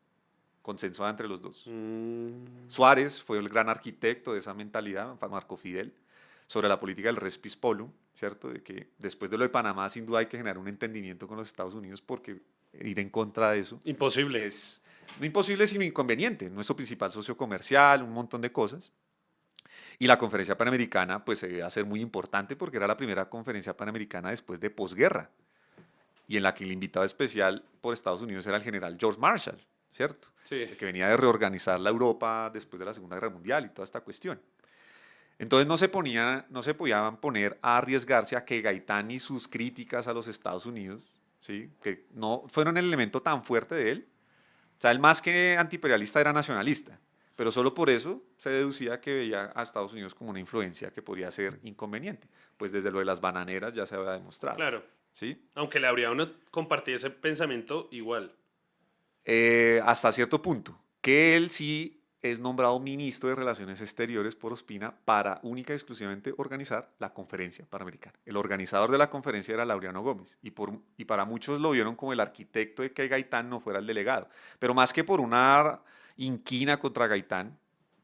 consensuada entre los dos. Suárez fue el gran arquitecto de esa mentalidad, Marco Fidel, sobre la política del res pispolum, ¿cierto? De que después de lo de Panamá sin duda hay que generar un entendimiento con los Estados Unidos porque ir en contra de eso Imposible. es no imposible sino inconveniente, nuestro principal socio comercial, un montón de cosas. Y la conferencia panamericana pues se iba a ser muy importante porque era la primera conferencia panamericana después de posguerra y en la que el invitado especial por Estados Unidos era el general George Marshall, ¿cierto? Sí. El que venía de reorganizar la Europa después de la Segunda Guerra Mundial y toda esta cuestión. Entonces no se podían poner a arriesgarse a que Gaitán y sus críticas a los Estados Unidos, ¿sí?, que no fueron el elemento tan fuerte de él. O sea, él más que antiimperialista era nacionalista, pero solo por eso se deducía que veía a Estados Unidos como una influencia que podría ser inconveniente. Pues desde lo de las bananeras ya se había demostrado. Claro. ¿Sí? Aunque Laureano compartía ese pensamiento igual. Hasta cierto punto, que él sí es nombrado ministro de Relaciones Exteriores por Ospina para única y exclusivamente organizar la conferencia panamericana. El organizador de la conferencia era Laureano Gómez y para muchos lo vieron como el arquitecto de que Gaitán no fuera el delegado, pero más que por una inquina contra Gaitán,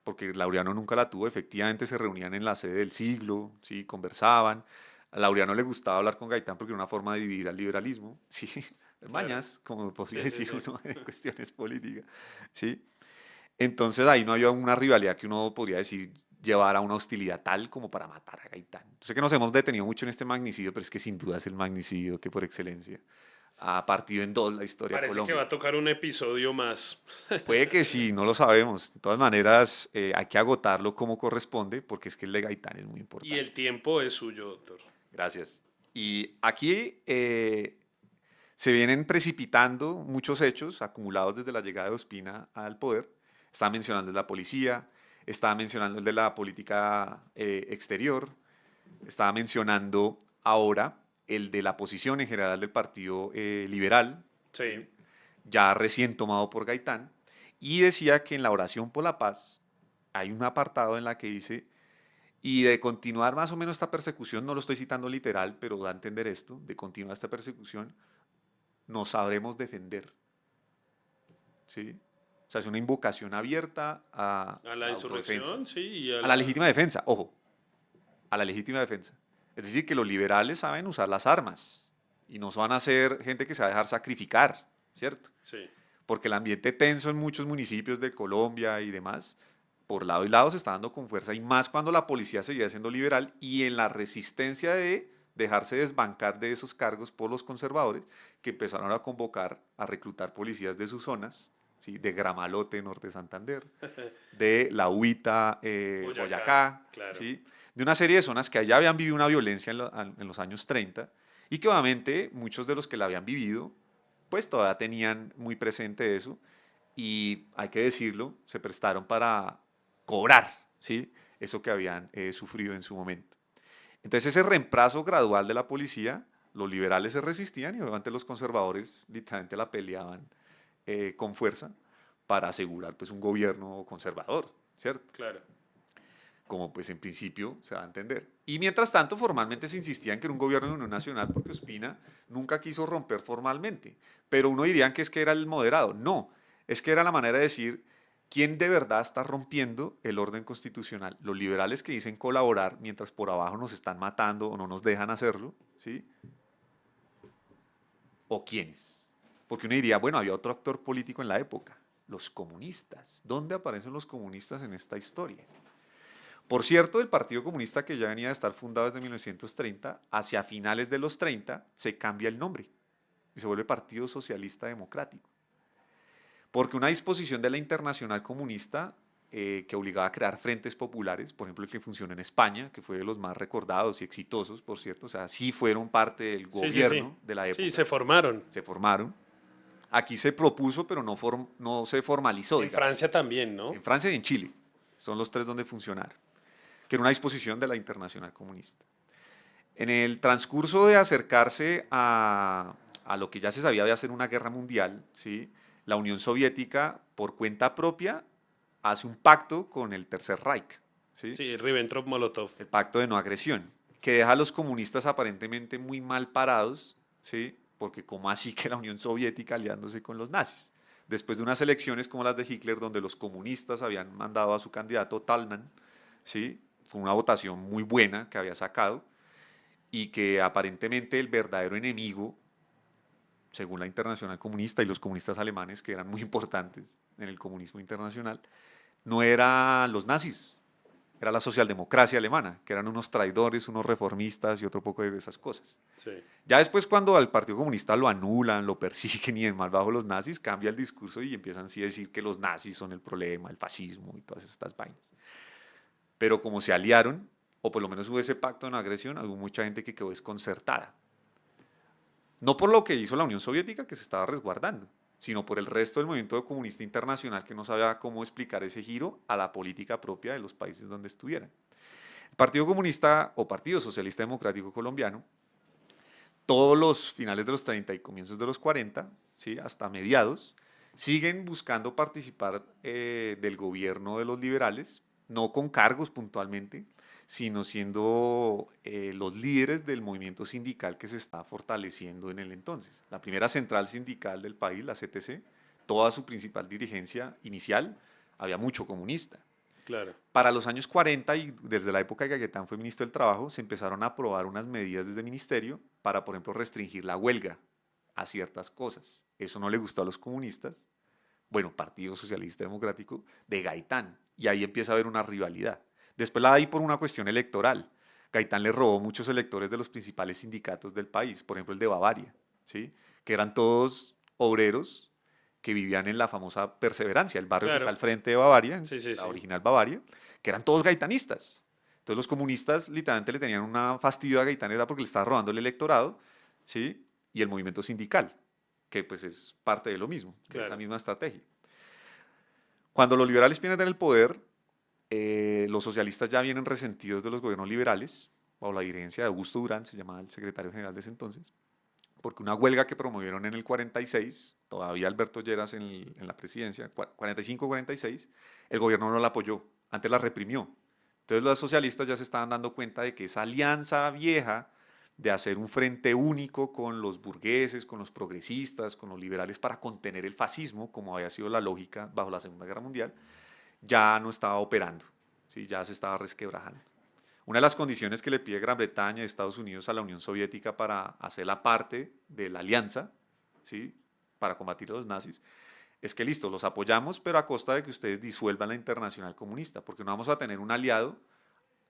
porque Laureano nunca la tuvo, efectivamente se reunían en la sede del Siglo, ¿sí?, conversaban. A Laureano le gustaba hablar con Gaitán porque era una forma de dividir al liberalismo, ¿sí? mañas, como podría Sí, sí, decir sí. uno en cuestiones políticas, ¿sí? Entonces ahí no había una rivalidad que uno podría decir llevar a una hostilidad tal como para matar a Gaitán. Yo sé que nos hemos detenido mucho en este magnicidio, pero es que sin duda es el magnicidio que por excelencia ha partido en dos la historia de Parece que va Colombia. a tocar un episodio más. Puede que sí, no lo sabemos. De todas maneras, hay que agotarlo como corresponde, porque es que el de Gaitán es muy Y importante. el tiempo es suyo, doctor. Gracias. Y aquí se vienen precipitando muchos hechos acumulados desde la llegada de Ospina al poder. Estaba mencionando el de la policía, estaba mencionando el de la política exterior, estaba mencionando ahora el de la posición en general del Partido Liberal, Sí. ¿sí? Ya recién tomado por Gaitán, y decía que en la oración por la paz hay un apartado en la que dice, y de continuar más o menos esta persecución, no lo estoy citando literal, pero da a entender esto, de continuar esta persecución, nos sabremos defender, ¿sí? O sea, es una invocación abierta a A la la autodefensa, insurrección, sí, y a a la la... legítima defensa, ojo, a la legítima defensa. Es decir, que los liberales saben usar las armas y no van a ser gente que se va a dejar sacrificar, ¿cierto? Sí, Porque el ambiente tenso en muchos municipios de Colombia y demás, por lado y lado se está dando con fuerza, y más cuando la policía seguía siendo liberal y en la resistencia de dejarse desbancar de esos cargos por los conservadores, que empezaron a convocar, a reclutar policías de sus zonas, ¿sí? De Gramalote, Norte de Santander, de La Huita, Boyacá, Boyacá, claro. ¿sí? De una serie de zonas que allá habían vivido una violencia en los años 30 y que obviamente muchos de los que la habían vivido pues todavía tenían muy presente eso y hay que decirlo, se prestaron para cobrar, ¿sí? Eso que habían sufrido en su momento. Entonces ese reemplazo gradual de la policía, los liberales se resistían y obviamente los conservadores literalmente la peleaban con fuerza para asegurar pues un gobierno conservador, ¿cierto? Claro. Como pues en principio se va a entender. Y mientras tanto, formalmente se insistía en que era un gobierno de unión nacional porque Ospina nunca quiso romper formalmente. Pero uno diría que es que era el moderado. No, es que era la manera de decir quién de verdad está rompiendo el orden constitucional. Los liberales que dicen colaborar mientras por abajo nos están matando o no nos dejan hacerlo, ¿sí? ¿O quiénes? Porque uno diría, bueno, había otro actor político en la época, los comunistas. ¿Dónde aparecen los comunistas en esta historia? Por cierto, el Partido Comunista, que ya venía de estar fundado desde 1930, hacia finales de los 30 se cambia el nombre y se vuelve Partido Socialista Democrático. Porque una disposición de la Internacional Comunista que obligaba a crear frentes populares, por ejemplo el que funcionó en España, que fue de los más recordados y exitosos, por cierto, o sea, sí fueron parte del Sí, sí, sí. gobierno de la época, Sí, se formaron. se formaron. Aquí se propuso, pero no se formalizó, En digamos. Francia también, ¿no? En Francia y en Chile, son los tres donde funcionaron, que era una disposición de la Internacional Comunista. En el transcurso de acercarse a lo que ya se sabía de hacer una guerra mundial, ¿sí? La Unión Soviética, por cuenta propia, hace un pacto con el Tercer Reich, ¿sí? Sí, Ribbentrop-Molotov. El pacto de no agresión, que deja a los comunistas aparentemente muy mal parados, ¿sí? Porque como así que la Unión Soviética aliándose con los nazis. Después de unas elecciones como las de Hitler, donde los comunistas habían mandado a su candidato Talman, ¿sí? Fue una votación muy buena que había sacado y que aparentemente el verdadero enemigo, según la Internacional Comunista y los comunistas alemanes, que eran muy importantes en el comunismo internacional, no eran los nazis, era la socialdemocracia alemana, que eran unos traidores, unos reformistas y otro poco de esas cosas. Sí. Ya después cuando al Partido Comunista lo anulan, lo persiguen y en más bajo los nazis, cambia el discurso y empiezan sí a decir que los nazis son el problema, el fascismo y todas estas vainas. Pero como se aliaron, o por lo menos hubo ese pacto de no agresión, hubo mucha gente que quedó desconcertada. No por lo que hizo la Unión Soviética, que se estaba resguardando, sino por el resto del movimiento comunista internacional que no sabía cómo explicar ese giro a la política propia de los países donde estuvieran. El Partido Comunista o Partido Socialista Democrático Colombiano, todos los finales de los 30 y comienzos de los 40, ¿sí? Hasta mediados, siguen buscando participar del gobierno de los liberales, no con cargos puntualmente, sino siendo los líderes del movimiento sindical que se está fortaleciendo en el entonces. La primera central sindical del país, la CTC, toda su principal dirigencia inicial, había mucho comunista. Claro. Para los años 40 y desde la época que Caguetán fue ministro del Trabajo, se empezaron a aprobar unas medidas desde el ministerio para, por ejemplo, restringir la huelga a ciertas cosas. Eso no le gustó a los comunistas, bueno, Partido Socialista Democrático, de Gaitán, y ahí empieza a haber una rivalidad. Después la hay por una cuestión electoral. Gaitán le robó muchos electores de los principales sindicatos del país, por ejemplo el de Bavaria, ¿sí? Que eran todos obreros que vivían en la famosa Perseverancia, el barrio que está Claro. al frente de Bavaria, Sí, sí, la sí. original Bavaria, que eran todos gaitanistas. Entonces los comunistas literalmente le tenían una fastidio a Gaitán, era porque le estaba robando el electorado, ¿sí? Y el movimiento sindical, que pues es parte de lo mismo, de esa Claro. misma estrategia. Cuando los liberales pierden el poder, los socialistas ya vienen resentidos de los gobiernos liberales, bajo la dirigencia de Augusto Durán, se llamaba el secretario general de ese entonces, porque una huelga que promovieron en el 46, todavía Alberto Lleras en la presidencia, 45-46, el gobierno no la apoyó, antes la reprimió. Entonces los socialistas ya se estaban dando cuenta de que esa alianza vieja de hacer un frente único con los burgueses, con los progresistas, con los liberales para contener el fascismo, como había sido la lógica bajo la Segunda Guerra Mundial, ya no estaba operando, ¿sí? Ya se estaba resquebrajando. Una de las condiciones que le pide Gran Bretaña y Estados Unidos a la Unión Soviética para hacer la parte de la alianza, ¿sí? Para combatir a los nazis, es que listo, los apoyamos, pero a costa de que ustedes disuelvan la Internacional Comunista, porque no vamos a tener un aliado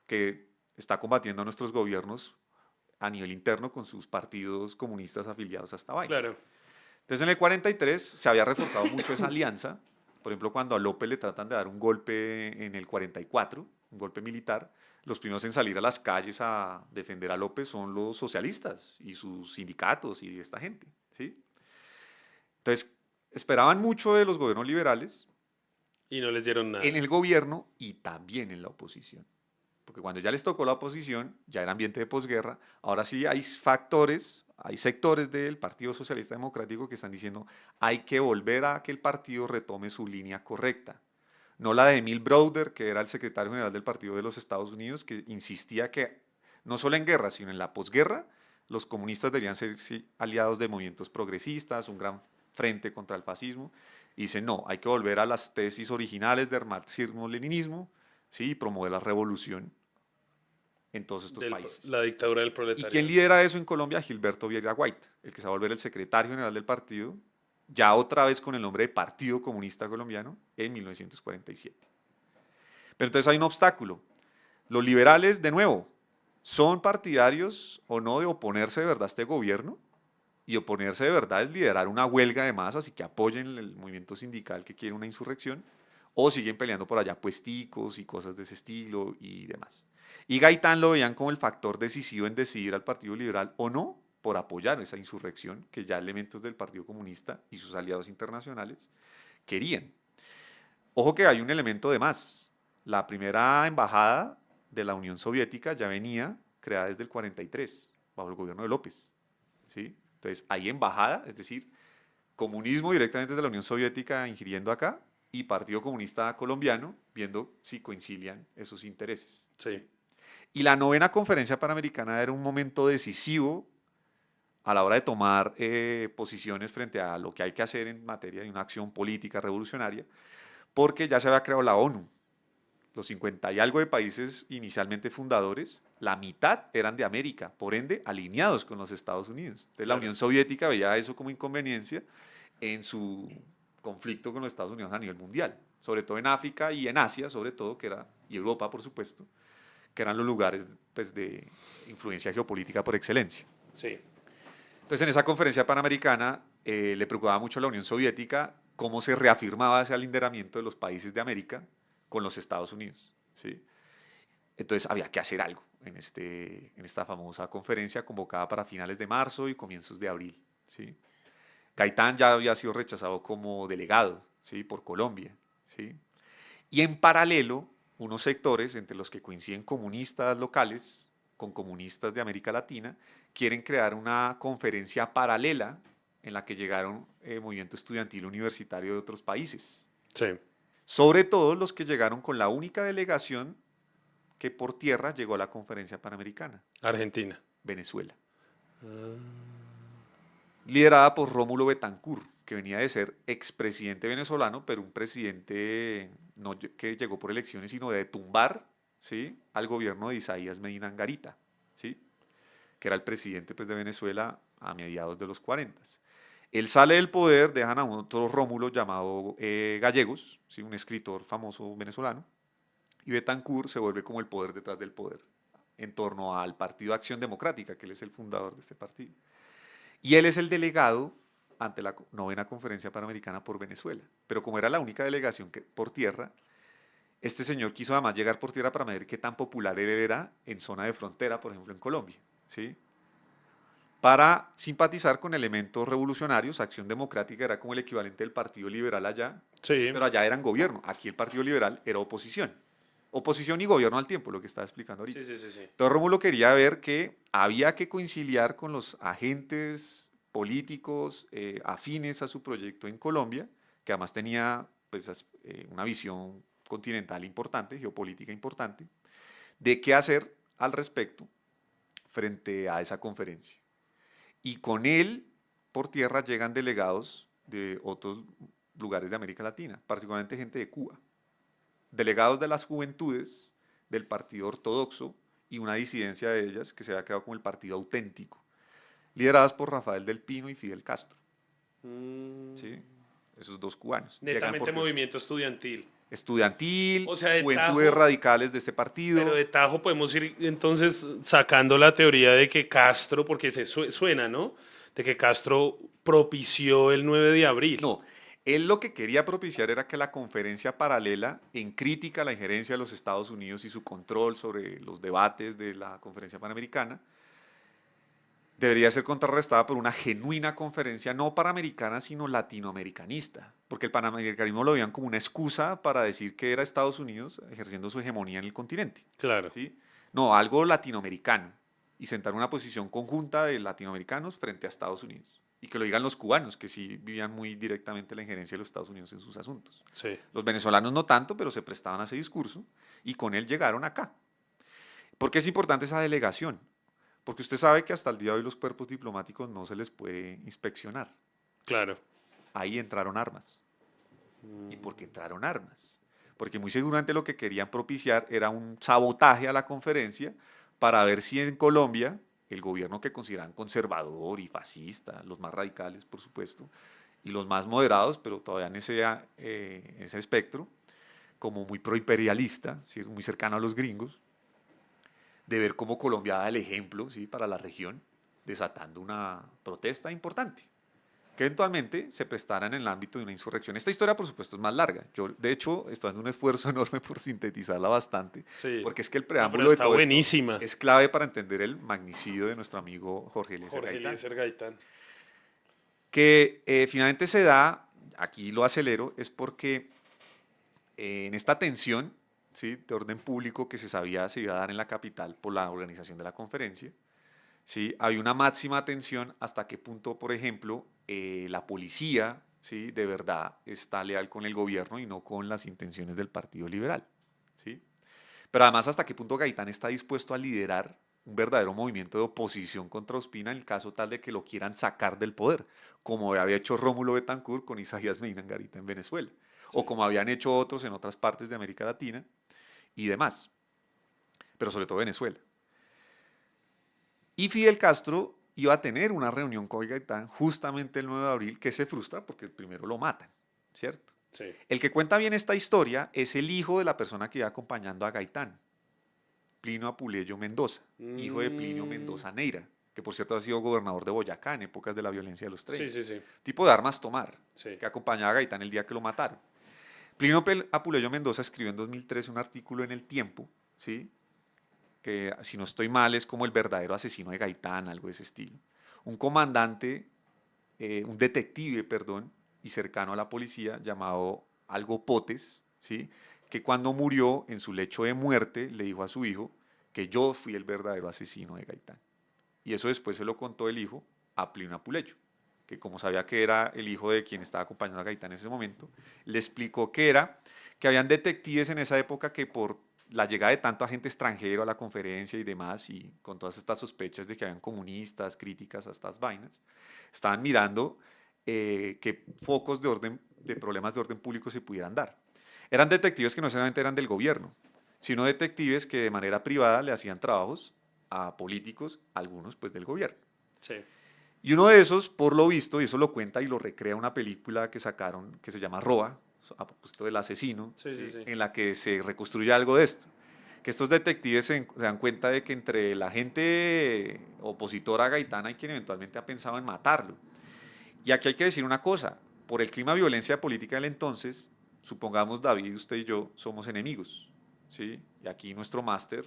que está combatiendo a nuestros gobiernos a nivel interno con sus partidos comunistas afiliados a esta vaina. Claro. Entonces en el 43 se había reforzado mucho esa alianza. Por ejemplo, cuando a López le tratan de dar un golpe en el 44, un golpe militar, los primeros en salir a las calles a defender a López son los socialistas y sus sindicatos y esta gente, ¿sí? Entonces, esperaban mucho de los gobiernos liberales Y no les dieron nada. en el gobierno y también en la oposición. Porque cuando ya les tocó la oposición, ya era ambiente de posguerra, ahora sí hay factores, hay sectores del Partido Socialista Democrático que están diciendo hay que volver a que el partido retome su línea correcta. No la de Emil Browder, que era el secretario general del Partido de los Estados Unidos, que insistía que no solo en guerra, sino en la posguerra, los comunistas deberían ser sí, aliados de movimientos progresistas, un gran frente contra el fascismo. Y dice, no, hay que volver a las tesis originales del marxismo-leninismo, ¿sí? Y promover la revolución en todos estos países. La dictadura del ¿Y proletariado. quién lidera eso en Colombia? Gilberto Vieira White, el que se va a volver el secretario general del partido, ya otra vez con el nombre de Partido Comunista Colombiano, en 1947. Pero entonces hay un obstáculo. Los liberales, de nuevo, ¿son partidarios o no de oponerse de verdad a este gobierno? Y oponerse de verdad es liderar una huelga de masas y que apoyen el movimiento sindical que quiere una insurrección, o siguen peleando por allá puesticos y cosas de ese estilo y demás. Y Gaitán lo veían como el factor decisivo en decidir al Partido Liberal o no por apoyar esa insurrección que ya elementos del Partido Comunista y sus aliados internacionales querían. Ojo que hay un elemento de más. La primera embajada de la Unión Soviética ya venía creada desde el 43, bajo el gobierno de López, ¿sí? Entonces, hay embajada, es decir, comunismo directamente desde la Unión Soviética ingiriendo acá y Partido Comunista Colombiano viendo si coinciden esos intereses. Sí. Y la novena conferencia panamericana era un momento decisivo a la hora de tomar posiciones frente a lo que hay que hacer en materia de una acción política revolucionaria, porque ya se había creado la ONU. Los 50 y algo de países inicialmente fundadores, la mitad eran de América, por ende alineados con los Estados Unidos. Entonces la Unión Soviética veía eso como inconveniencia en su conflicto con los Estados Unidos a nivel mundial, sobre todo en África y en Asia, sobre todo, y Europa, por supuesto, que eran los lugares pues, de influencia geopolítica por excelencia. Sí. Entonces en esa conferencia panamericana le preocupaba mucho a la Unión Soviética cómo se reafirmaba ese alineamiento de los países de América con los Estados Unidos, ¿sí? Entonces había que hacer algo en esta famosa conferencia convocada para finales de marzo y comienzos de abril, ¿sí? Gaitán ya había sido rechazado como delegado, ¿sí? Por Colombia, ¿sí? Y en paralelo, unos sectores, entre los que coinciden comunistas locales con comunistas de América Latina, quieren crear una conferencia paralela en la que llegaron movimiento estudiantil universitario de otros países. Sí. Sobre todo los que llegaron con la única delegación que por tierra llegó a la conferencia panamericana, Argentina. Venezuela. Liderada por Rómulo Betancourt, que venía de ser expresidente venezolano, pero un presidente no que llegó por elecciones, sino de tumbar, ¿sí?, al gobierno de Isaías Medina Angarita, ¿sí?, que era el presidente pues, de Venezuela a mediados de los 40. Él sale del poder, dejan a otro Rómulo llamado Gallegos, ¿sí? Un escritor famoso venezolano, y Betancourt se vuelve como el poder detrás del poder, en torno al Partido Acción Democrática, que él es el fundador de este partido. Y él es el delegado ante la novena Conferencia Panamericana por Venezuela. Pero como era la única delegación por tierra, este señor quiso además llegar por tierra para medir qué tan popular él era en zona de frontera, por ejemplo en Colombia, ¿sí? Para simpatizar con elementos revolucionarios. Acción Democrática era como el equivalente del Partido Liberal allá, Sí. pero allá eran gobierno. Aquí el Partido Liberal era oposición. Oposición y gobierno al tiempo, lo que estaba explicando ahorita. Sí. Entonces Rómulo quería ver que había que conciliar con los agentes políticos afines a su proyecto en Colombia, que además tenía pues, una visión continental importante, geopolítica importante, de qué hacer al respecto frente a esa conferencia. Y con él, por tierra, llegan delegados de otros lugares de América Latina, particularmente gente de Cuba, delegados de las juventudes del Partido Ortodoxo y una disidencia de ellas que se había creado como el Partido Auténtico, lideradas por Rafael del Pino y Fidel Castro. ¿Sí? Esos dos cubanos. Netamente movimiento estudiantil. Estudiantil, O sea, de juventudes tajo, radicales de este partido. Pero de tajo podemos ir entonces sacando la teoría de que Castro, porque se suena, ¿no? De que Castro propició el 9 de abril. No, él lo que quería propiciar era que la conferencia paralela, en crítica a la injerencia de los Estados Unidos y su control sobre los debates de la conferencia panamericana, debería ser contrarrestada por una genuina conferencia no panamericana, sino latinoamericanista, porque el panamericanismo lo veían como una excusa para decir que era Estados Unidos ejerciendo su hegemonía en el continente. Claro. ¿Sí? No, algo latinoamericano, y sentar una posición conjunta de latinoamericanos frente a Estados Unidos. Y que lo digan los cubanos, que sí vivían muy directamente la injerencia de los Estados Unidos en sus asuntos. Sí. Los venezolanos no tanto, pero se prestaban a ese discurso, y con él llegaron acá. ¿Por qué es importante esa delegación? Porque usted sabe que hasta el día de hoy los cuerpos diplomáticos no se les puede inspeccionar. Claro. Ahí entraron armas. ¿Y por qué entraron armas? Porque muy seguramente lo que querían propiciar era un sabotaje a la conferencia para ver si en Colombia el gobierno que consideran conservador y fascista, los más radicales por supuesto, y los más moderados, pero todavía en ese espectro, como muy proimperialista, muy cercano a los gringos, de ver cómo Colombia da el ejemplo, ¿sí? Para la región, desatando una protesta importante, que eventualmente se prestara en el ámbito de una insurrección. Esta historia, por supuesto, es más larga. Yo, de hecho, estoy haciendo un esfuerzo enorme por sintetizarla bastante, Sí. porque es que el No, preámbulo pero de está todo buenísima. esto es clave para entender el magnicidio de nuestro amigo Jorge Eliezer Jorge Gaitán, Eliezer Gaitán. que finalmente se da, aquí lo acelero, es porque en esta tensión, ¿sí? De orden público que se sabía se iba a dar en la capital por la organización de la conferencia, ¿sí? Había una máxima atención hasta qué punto, por ejemplo, la policía, ¿sí? De verdad está leal con el gobierno y no con las intenciones del Partido Liberal, ¿sí? Pero además hasta qué punto Gaitán está dispuesto a liderar un verdadero movimiento de oposición contra Ospina en el caso tal de que lo quieran sacar del poder, como había hecho Rómulo Betancourt con Isaías Medina Angarita en Venezuela, o como habían hecho otros en otras partes de América Latina y demás, pero sobre todo Venezuela. Y Fidel Castro iba a tener una reunión con Gaitán justamente el 9 de abril, que se frustra porque el primero lo matan, ¿cierto? Sí. El que cuenta bien esta historia es el hijo de la persona que iba acompañando a Gaitán, Plinio Apuleyo Mendoza, hijo de Plinio Mendoza Neira, que por cierto ha sido gobernador de Boyacá en épocas de la violencia de los 30. Sí. Tipo de armas tomar, Sí. que acompañaba a Gaitán el día que lo mataron. Plinio Apuleyo Mendoza escribió en 2013 un artículo en El Tiempo, ¿sí? Que si no estoy mal es como el verdadero asesino de Gaitán, algo de ese estilo. Un comandante, un detective, perdón, y cercano a la policía, llamado Algo Potes, ¿sí? Que cuando murió en su lecho de muerte le dijo a su hijo que yo fui el verdadero asesino de Gaitán. Y eso después se lo contó el hijo a Plinio Apuleyo, que como sabía que era el hijo de quien estaba acompañando a Gaitán en ese momento, le explicó que habían detectives en esa época que por la llegada de tanto agente extranjero a la conferencia y demás, y con todas estas sospechas de que habían comunistas, críticas a estas vainas, estaban mirando qué focos de problemas de orden público se pudieran dar. Eran detectives que no solamente eran del gobierno, sino detectives que de manera privada le hacían trabajos a políticos, algunos pues del gobierno. Sí. Y uno de esos, por lo visto, y eso lo cuenta y lo recrea una película que sacaron que se llama Roa, a propósito del asesino, Sí, sí, sí. en la que se reconstruye algo de esto. Que estos detectives se dan cuenta de que entre la gente opositora a Gaitán hay quien eventualmente ha pensado en matarlo. Y aquí hay que decir una cosa, por el clima de violencia política del entonces, supongamos David, usted y yo somos enemigos, ¿sí? Y aquí nuestro máster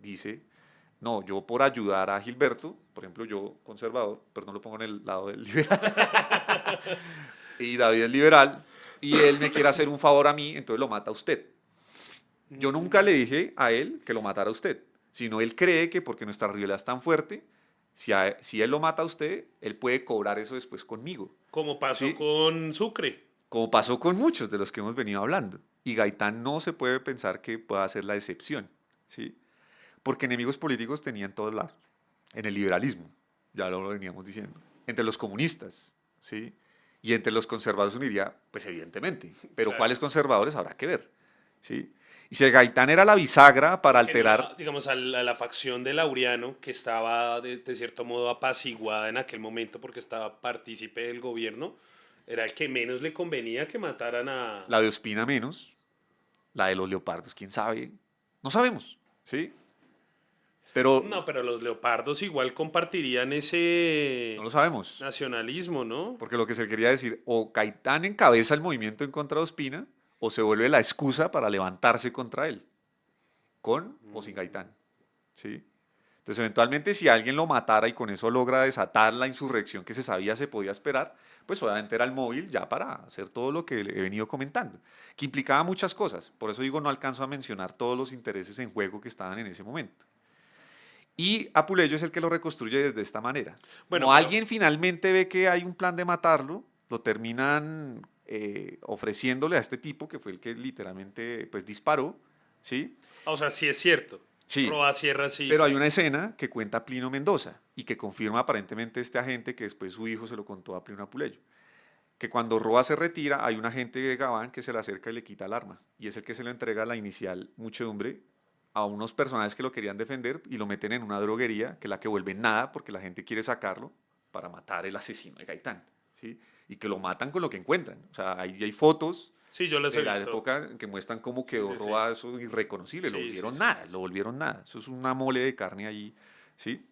dice, no, yo por ayudar a Gilberto, por ejemplo, yo conservador, pero no lo pongo en el lado del liberal, y David es liberal, y él me quiere hacer un favor a mí, entonces lo mata a usted. Yo nunca le dije a él que lo matara a usted, sino él cree que porque nuestra rivalidad es tan fuerte, si él lo mata a usted, él puede cobrar eso después conmigo. Como pasó Sí. con Sucre. Como pasó con muchos de los que hemos venido hablando. Y Gaitán no se puede pensar que pueda ser la excepción, ¿sí? Porque enemigos políticos tenía en todos lados. En el liberalismo, ya lo veníamos diciendo. Entre los comunistas, ¿sí? Y entre los conservadores uno diría, pues evidentemente. Pero Claro. ¿cuáles conservadores? Habrá que ver, ¿sí? Y si Gaitán era la bisagra para Que no, alterar... digamos, a la facción de Laureano, que estaba de cierto modo apaciguada en aquel momento porque estaba partícipe del gobierno, era el que menos le convenía que mataran a... La de Ospina menos, la de los leopardos, quién sabe, no sabemos, ¿sí? Pero No, pero los leopardos igual compartirían ese no lo sabemos, nacionalismo, ¿no? porque lo que se quería decir, o Gaitán encabeza el movimiento en contra de Ospina, o se vuelve la excusa para levantarse contra él, con o sin Gaitán, ¿sí? Entonces, eventualmente, si alguien lo matara y con eso logra desatar la insurrección que se sabía se podía esperar, pues obviamente era el móvil ya para hacer todo lo que he venido comentando, que implicaba muchas cosas. Por eso digo, no alcanzo a mencionar todos los intereses en juego que estaban en ese momento. Y Apuleyo es el que lo reconstruye desde esta manera. Bueno, Como pero- alguien finalmente ve que hay un plan de matarlo, lo terminan ofreciéndole a este tipo, que fue el que literalmente pues, disparó, ¿sí? O sea, sí es cierto. Sí. Roa Sierra sí. Pero hay una escena que cuenta Plino Mendoza y que confirma aparentemente este agente que después su hijo se lo contó a Plino Apuleyo. Que cuando Roa se retira, hay un agente de Gabán que se le acerca y le quita el arma. Y es el que se le entrega a la inicial muchedumbre a unos personajes que lo querían defender y lo meten en una droguería que es la que vuelve nada porque la gente quiere sacarlo para matar el asesino de Gaitán, ¿sí? Y que lo matan con lo que encuentran. O sea, ahí hay fotos Sí, yo les he de la visto. época que muestran cómo quedó sí, sí. Roa, eso irreconocible, lo Sí, volvieron sí, sí, nada, sí. lo volvieron nada. Eso es una mole de carne allí, ¿sí?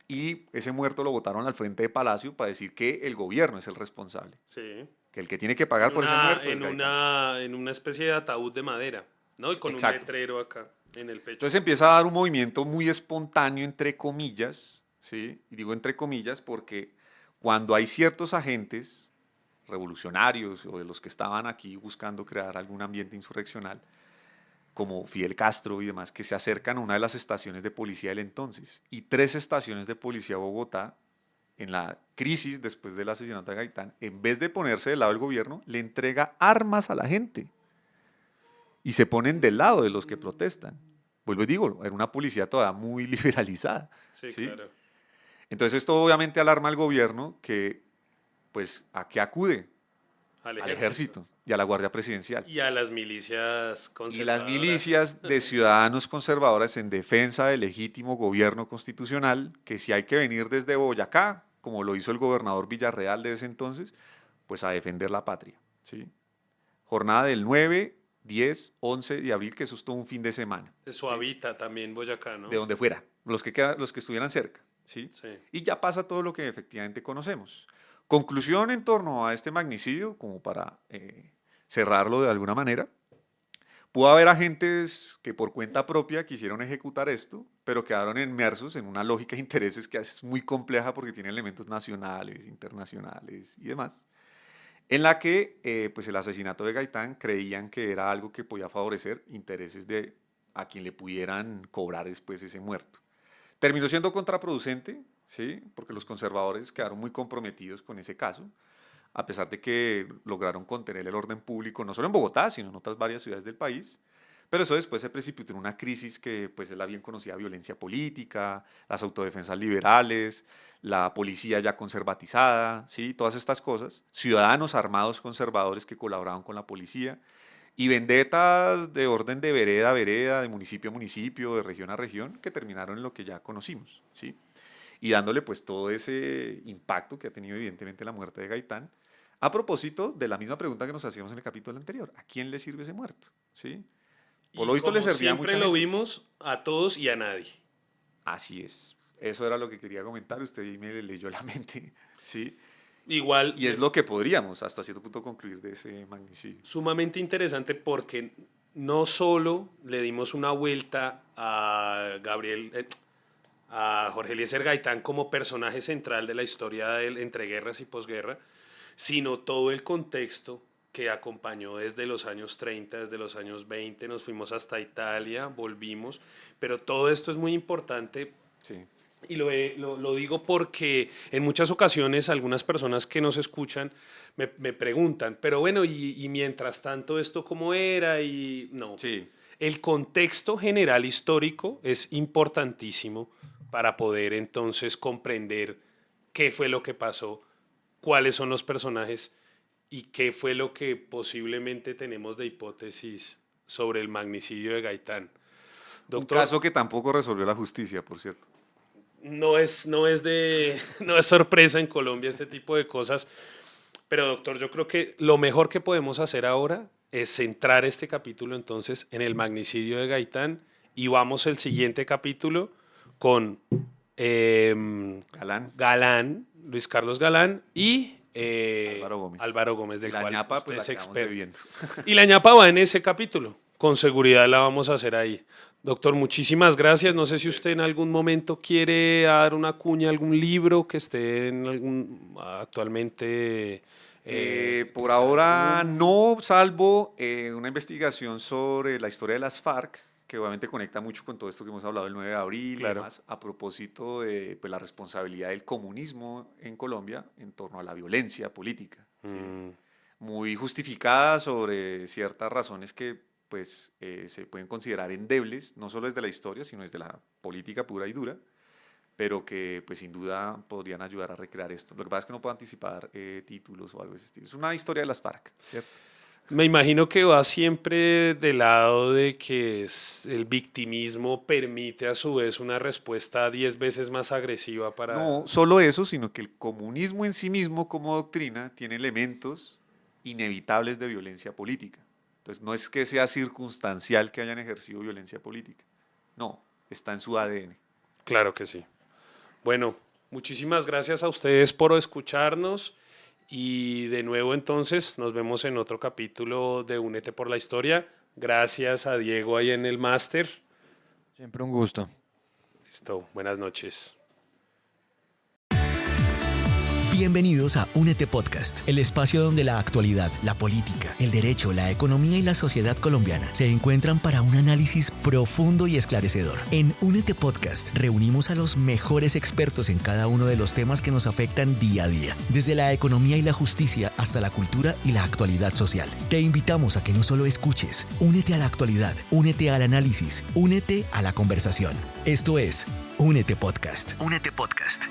Y ese muerto lo botaron al frente de Palacio para decir que el gobierno es el responsable, Sí. que el que tiene que pagar por ese muerto es Gaitán. en una especie de ataúd de madera, ¿no? Y con Exacto. un letrero acá en el pecho. Entonces empieza a dar un movimiento muy espontáneo, entre comillas, ¿sí? Y digo entre comillas porque cuando hay ciertos agentes revolucionarios o de los que estaban aquí buscando crear algún ambiente insurreccional, como Fidel Castro y demás, que se acercan a una de las estaciones de policía del entonces. Y 3 estaciones de policía de Bogotá, en la crisis después del asesinato de Gaitán, en vez de ponerse del lado del gobierno, le entrega armas a la gente. Y se ponen del lado de los que protestan. Vuelvo y digo, era una policía todavía muy liberalizada. Sí, ¿sí? claro. Entonces esto obviamente alarma al gobierno que, pues, ¿a qué acude? Al Al ejército y a la Guardia Presidencial. Y a las milicias Y conservadoras. las milicias de ciudadanos conservadores en defensa del legítimo gobierno constitucional, que si hay que venir desde Boyacá, como lo hizo el gobernador Villarreal de ese entonces, pues a defender la patria. ¿sí? Jornada del 9, 10, 11 de abril, que eso es todo un fin de semana. De Suavita también, Boyacá, ¿no? De donde fuera, los que estuvieran cerca. ¿sí? Sí. Y ya pasa todo lo que efectivamente conocemos. Conclusión en torno a este magnicidio, como para cerrarlo de alguna manera. Pudo haber agentes que por cuenta propia quisieron ejecutar esto, pero quedaron inmersos en una lógica de intereses que es muy compleja porque tiene elementos nacionales, internacionales y demás, en la que pues el asesinato de Gaitán creían que era algo que podía favorecer intereses de a quien le pudieran cobrar después ese muerto. Terminó siendo contraproducente, ¿sí? Porque los conservadores quedaron muy comprometidos con ese caso, a pesar de que lograron contener el orden público, no solo en Bogotá, sino en otras varias ciudades del país. Pero eso después se precipitó en una crisis que pues, es la bien conocida violencia política, las autodefensas liberales, la policía ya conservatizada, ¿sí? Todas estas cosas, ciudadanos armados conservadores que colaboraban con la policía, y vendetas de orden de vereda a vereda, de municipio a municipio, de región a región, que terminaron en lo que ya conocimos, ¿sí? Y dándole pues todo ese impacto que ha tenido evidentemente la muerte de Gaitán, a propósito de la misma pregunta que nos hacíamos en el capítulo anterior: ¿a quién le sirve ese muerto? ¿Sí? Por lo visto le servía a mucha siempre lo gente. vimos, a todos y a nadie. Así es. Eso era lo que quería comentar. Usted ahí me leyó la mente. ¿Sí? Igual, Y es lo que podríamos hasta cierto punto concluir de ese magnicidio. sumamente interesante porque no solo le dimos una vuelta a a Jorge Eliezer Gaitán como personaje central de la historia del entreguerras y posguerra, sino todo el contexto que acompañó desde los años 30, desde los años 20, nos fuimos hasta Italia, volvimos, pero todo esto es muy importante. Sí. Y lo digo porque en muchas ocasiones algunas personas que nos escuchan me preguntan, pero bueno, y mientras tanto esto cómo era, y no. Sí. El contexto general histórico es importantísimo para poder entonces comprender qué fue lo que pasó, cuáles son los personajes y qué fue lo que posiblemente tenemos de hipótesis sobre el magnicidio de Gaitán. Doctor, Un caso que tampoco resolvió la justicia, por cierto. no es sorpresa en Colombia este tipo de cosas, pero doctor, yo creo que lo mejor que podemos hacer ahora es centrar este capítulo entonces en el magnicidio de Gaitán y vamos el siguiente capítulo con Galán. Luis Carlos Galán y Álvaro Gómez, del La cual ñapa, usted pues, es la quedamos experto. debiendo. Y la ñapa va en ese capítulo. Con seguridad la vamos a hacer ahí. Doctor, muchísimas gracias. No sé si usted en algún momento quiere dar una cuña, algún libro que esté en actualmente. Por ahora no, salvo una investigación sobre la historia de las FARC, que obviamente conecta mucho con todo esto que hemos hablado el 9 de abril Claro. y demás, a propósito de pues, la responsabilidad del comunismo en Colombia en torno a la violencia política. ¿Sí? Muy justificada sobre ciertas razones que pues, se pueden considerar endebles, no solo desde la historia, sino desde la política pura y dura, pero que pues sin duda podrían ayudar a recrear esto. Lo que pasa es que no puedo anticipar títulos o algo de ese estilo. Es una historia de las FARC, ¿cierto? Me imagino que va siempre del lado de que el victimismo permite a su vez una respuesta 10 veces más agresiva para... No solo eso, sino que el comunismo en sí mismo como doctrina tiene elementos inevitables de violencia política. Entonces no es que sea circunstancial que hayan ejercido violencia política. No, está en su ADN. Claro que sí. Bueno, muchísimas gracias a ustedes por escucharnos y de nuevo entonces nos vemos en otro capítulo de Únete por la Historia. Gracias a Diego ahí en el máster. Siempre un gusto. Listo, buenas noches. Bienvenidos a Únete Podcast, el espacio donde la actualidad, la política, el derecho, la economía y la sociedad colombiana se encuentran para un análisis profundo y esclarecedor. En Únete Podcast reunimos a los mejores expertos en cada uno de los temas que nos afectan día a día, desde la economía y la justicia hasta la cultura y la actualidad social. Te invitamos a que no solo escuches, únete a la actualidad, únete al análisis, únete a la conversación. Esto es Únete Podcast. Únete Podcast.